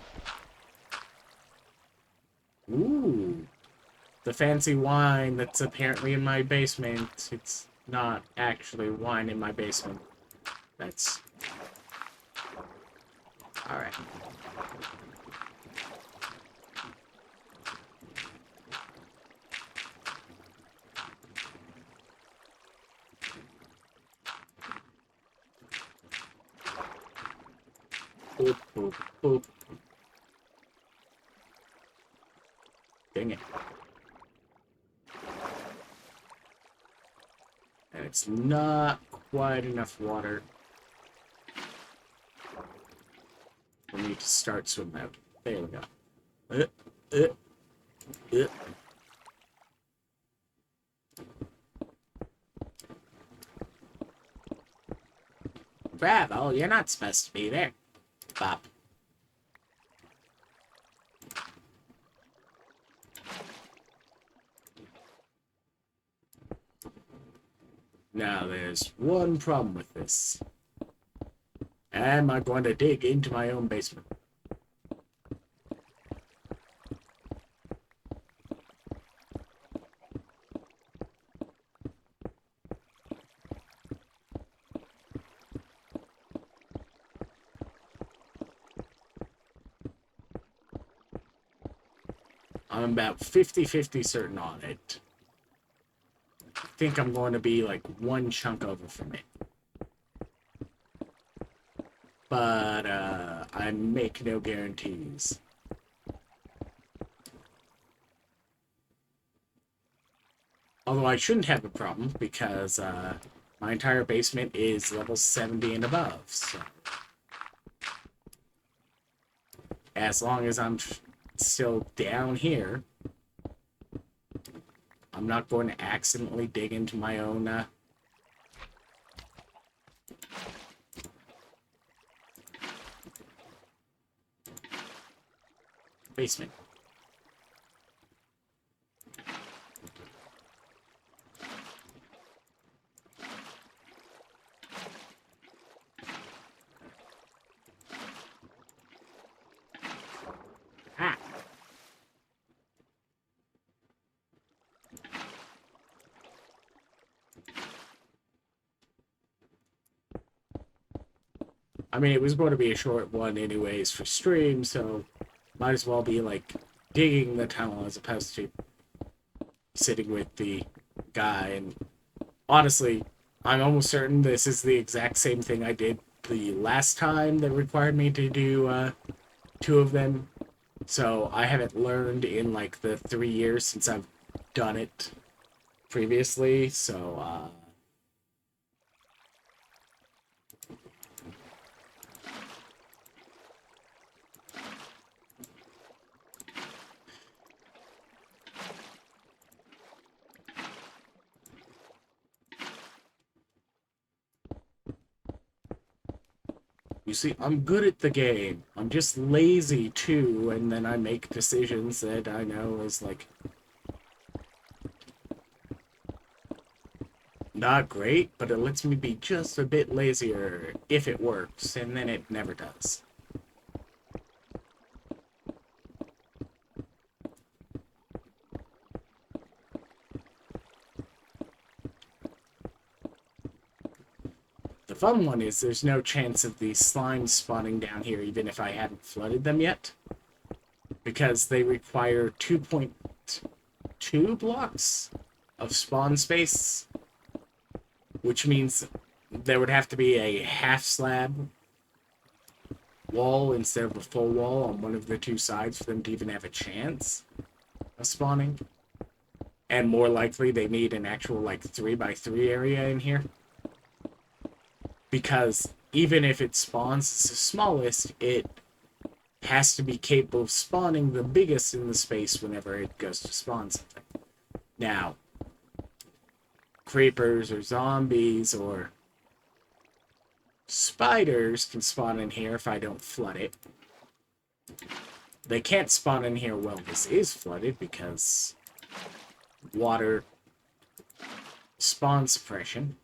Ooh. The fancy wine that's apparently in my basement. It's not actually wine in my basement. That's... Alright. Boop, boop, boop. Dang it. And it's not quite enough water for me to start swimming out. There we go. Bravo, you're not supposed to be there. Bop. Now, there's one problem with this. Am I going to dig into my own basement? I'm about 50-50 certain on it. I think I'm going to be like one chunk over from it. But I make no guarantees. Although I shouldn't have a problem because my entire basement is level 70 and above. So as long as I'm still down here, I'm not going to accidentally dig into my own basement. Ah. I mean, it was going to be a short one anyways for stream, so might as well be like digging the tunnel as opposed to sitting with the guy. And honestly, I'm almost certain this is the exact same thing I did the last time that required me to do two of them. So I haven't learned in like the 3 years since I've done it previously. So you see, I'm good at the game. I'm just lazy too, and then I make decisions that I know is like not great, but it lets me be just a bit lazier if it works, and then it never does. The fun one is there's no chance of these slimes spawning down here even if I hadn't flooded them yet, because they require 2.2 blocks of spawn space, which means there would have to be a half slab wall instead of a full wall on one of the two sides for them to even have a chance of spawning. And more likely they need an actual like 3x3 area in here, because even if it spawns the smallest, it has to be capable of spawning the biggest in the space whenever it goes to spawn something. Now, creepers or zombies or spiders can spawn in here if I don't flood it. They can't spawn in here while this is flooded because water spawn suppression.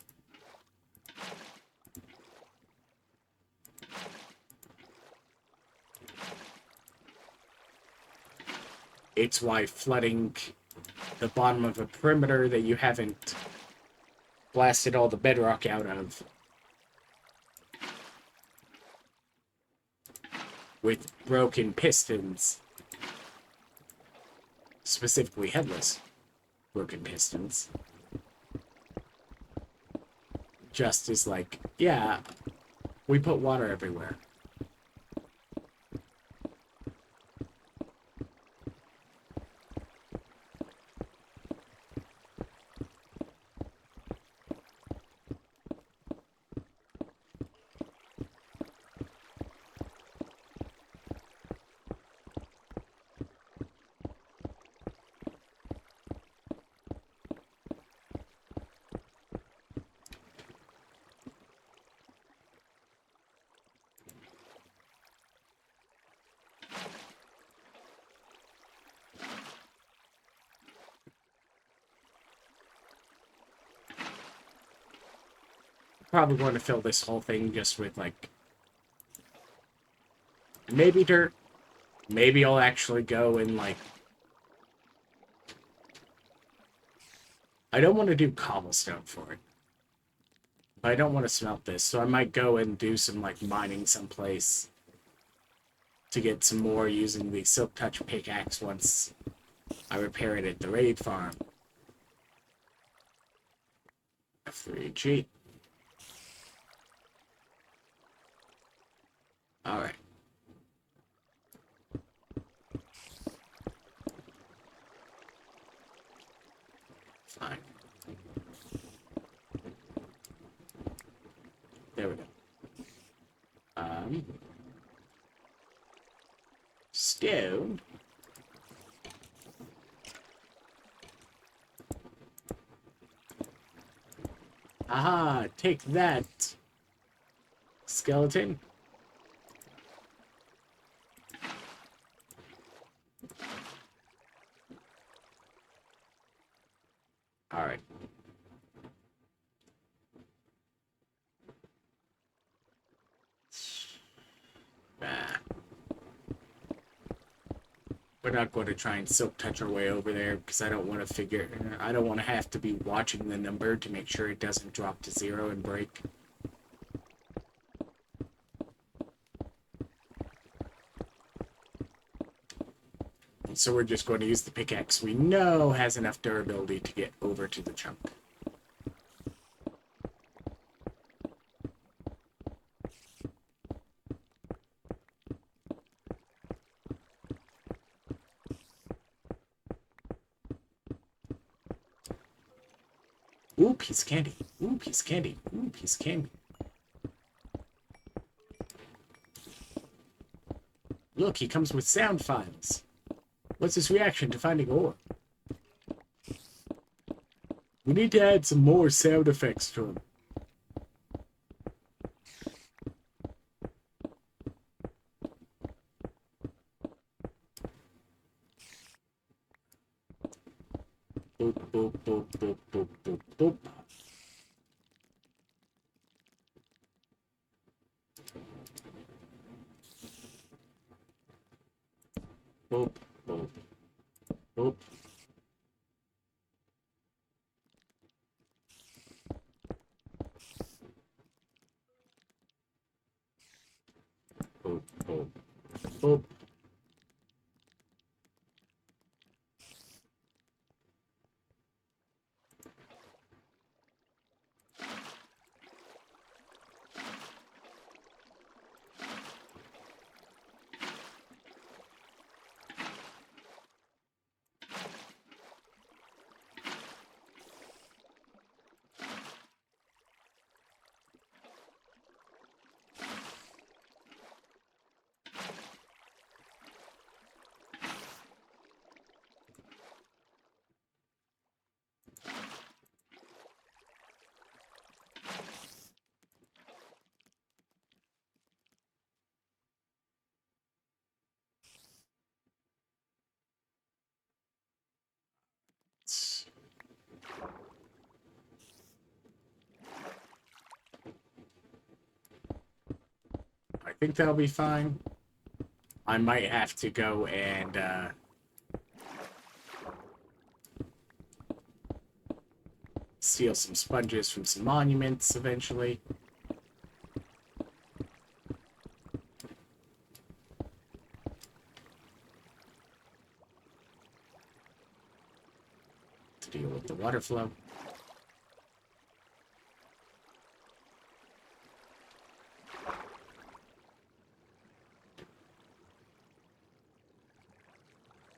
It's why flooding the bottom of a perimeter that you haven't blasted all the bedrock out of with broken pistons, specifically headless broken pistons, just is like, yeah, we put water everywhere. Probably going to fill this whole thing just with, like, maybe dirt. Maybe I'll actually go and, like... I don't want to do cobblestone for it. But I don't want to smelt this, so I might go and do some, like, mining someplace to get some more using the Silk Touch pickaxe once I repair it at the raid farm. F3G. Alright. Fine. There we go. Stone. Aha, take that, skeleton. Alright. We're not going to try and silk touch our way over there because I don't want to have to be watching the number to make sure it doesn't drop to 0 and break. So we're just going to use the pickaxe we know has enough durability to get over to the chunk. Ooh, piece of candy. Ooh, piece of candy. Ooh, piece of candy. Look, he comes with sound files. What's his reaction to finding ore? We need to add some more sound effects to him. Boop, boop, boop, boop, boop, boop, boop. Boop, boop, boop. Boop, boop, boop. I think that'll be fine. I might have to go and steal some sponges from some monuments eventually. To deal with the water flow.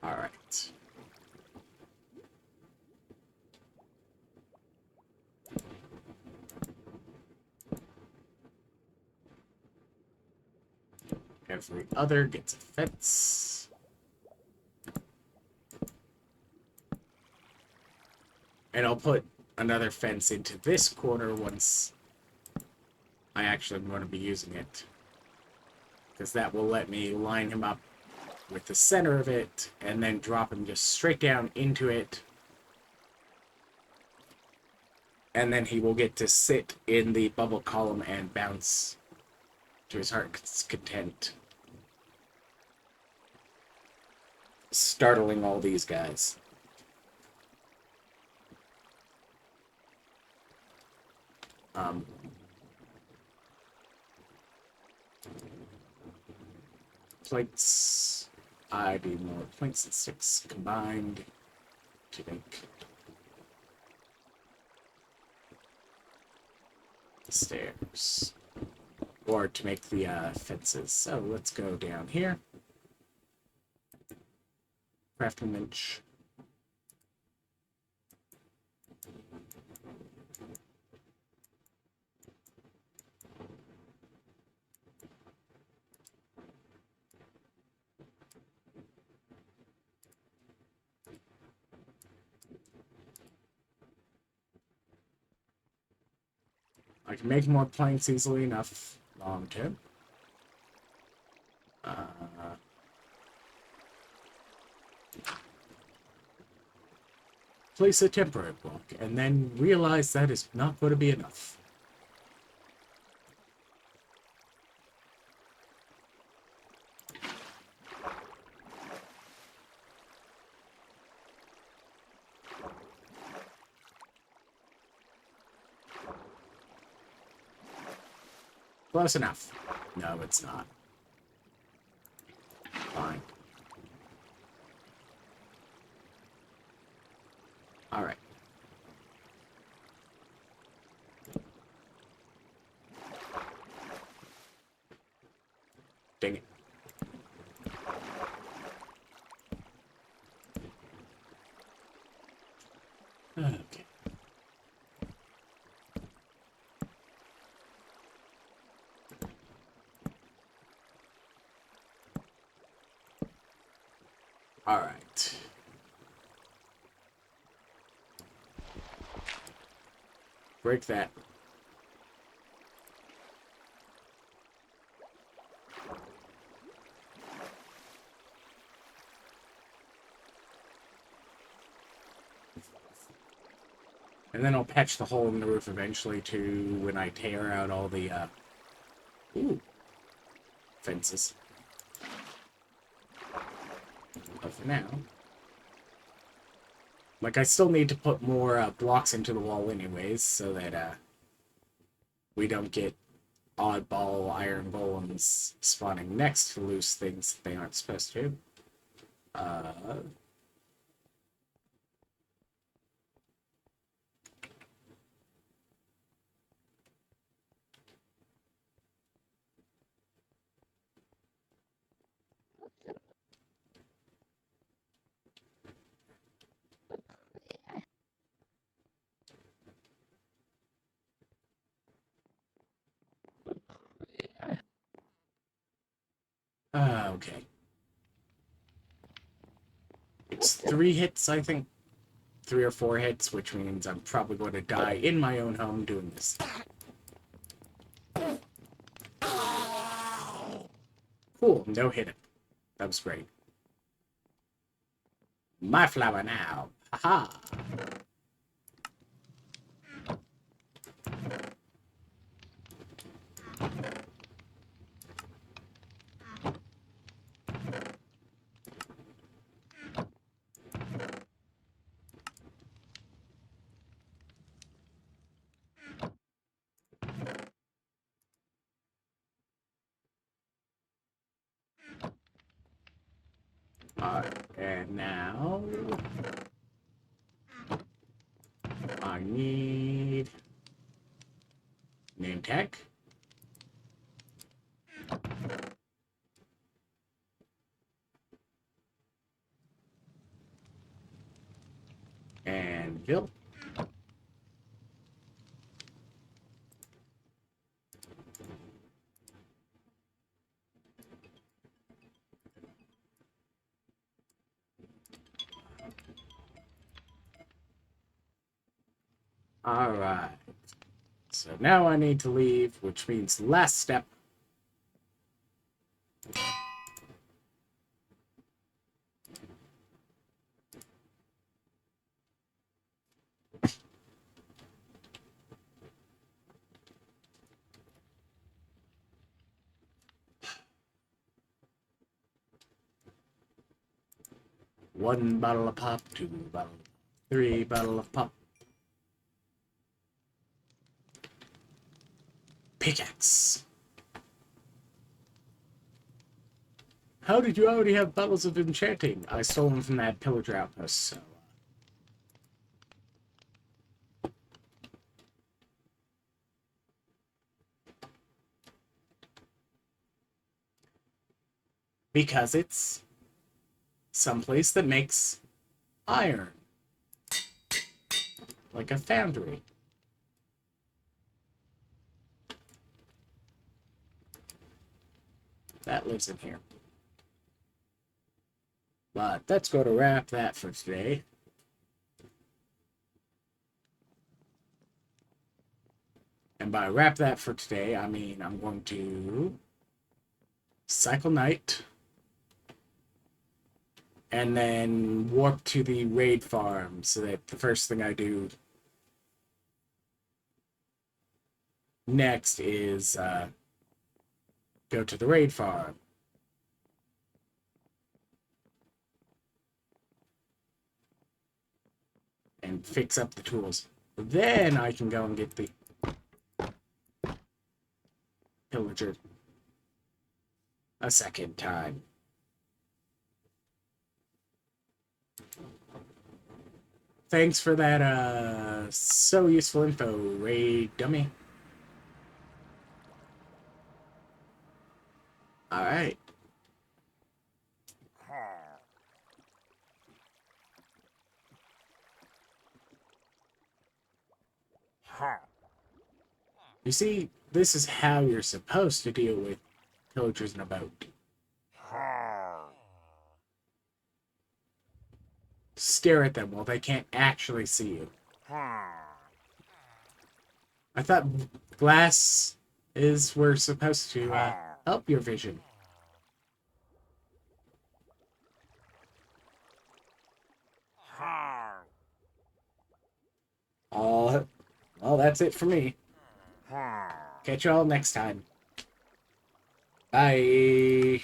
Alright. Every other gets a fence. And I'll put another fence into this corner once I actually want to be using it. Because that will let me line him up with the center of it and then drop him just straight down into it. And then he will get to sit in the bubble column and bounce to his heart's content. Startling all these guys. Plates. I need more plates and sticks combined. to make the stairs. Or to make the fences. So let's go down here. Crafting bench. I can make more planks easily enough long term. Place a temporary block, and then realize that is not going to be enough. Close enough. No, it's not. Fine. Alright. Dang it. Okay. Alright. Break that. And then I'll patch the hole in the roof eventually too when I tear out all the fences. But for now, like, I still need to put more blocks into the wall anyways, so that we don't get oddball iron golems spawning next to loose things that they aren't supposed to. Okay. It's 3 hits, I think. 3 or 4 hits, which means I'm probably going to die in my own home doing this. Cool, no hitting. That was great. My flower now. Haha. Alright, and now I need name tag. And Bill. Alright. So now I need to leave, which means last step. One bottle of pop, 2 bottle, 3 bottle of pop. Pickaxe. How did you already have bottles of enchanting? I stole them from that pillager outpost, so Because it's someplace that makes iron. Like a foundry. That lives in here. But that's going to wrap that for today. And by wrap that for today, I mean I'm going to cycle night and then warp to the raid farm so that the first thing I do next is go to the raid farm. And fix up the tools. Then I can go and get the pillager a second time. Thanks for that so useful info, Ray Dummy. Alright. You see, this is how you're supposed to deal with pillagers in a boat. Stare at them while they can't actually see you. I thought glass were supposed to help your vision. Well, that's it for me. Catch y'all next time. Bye.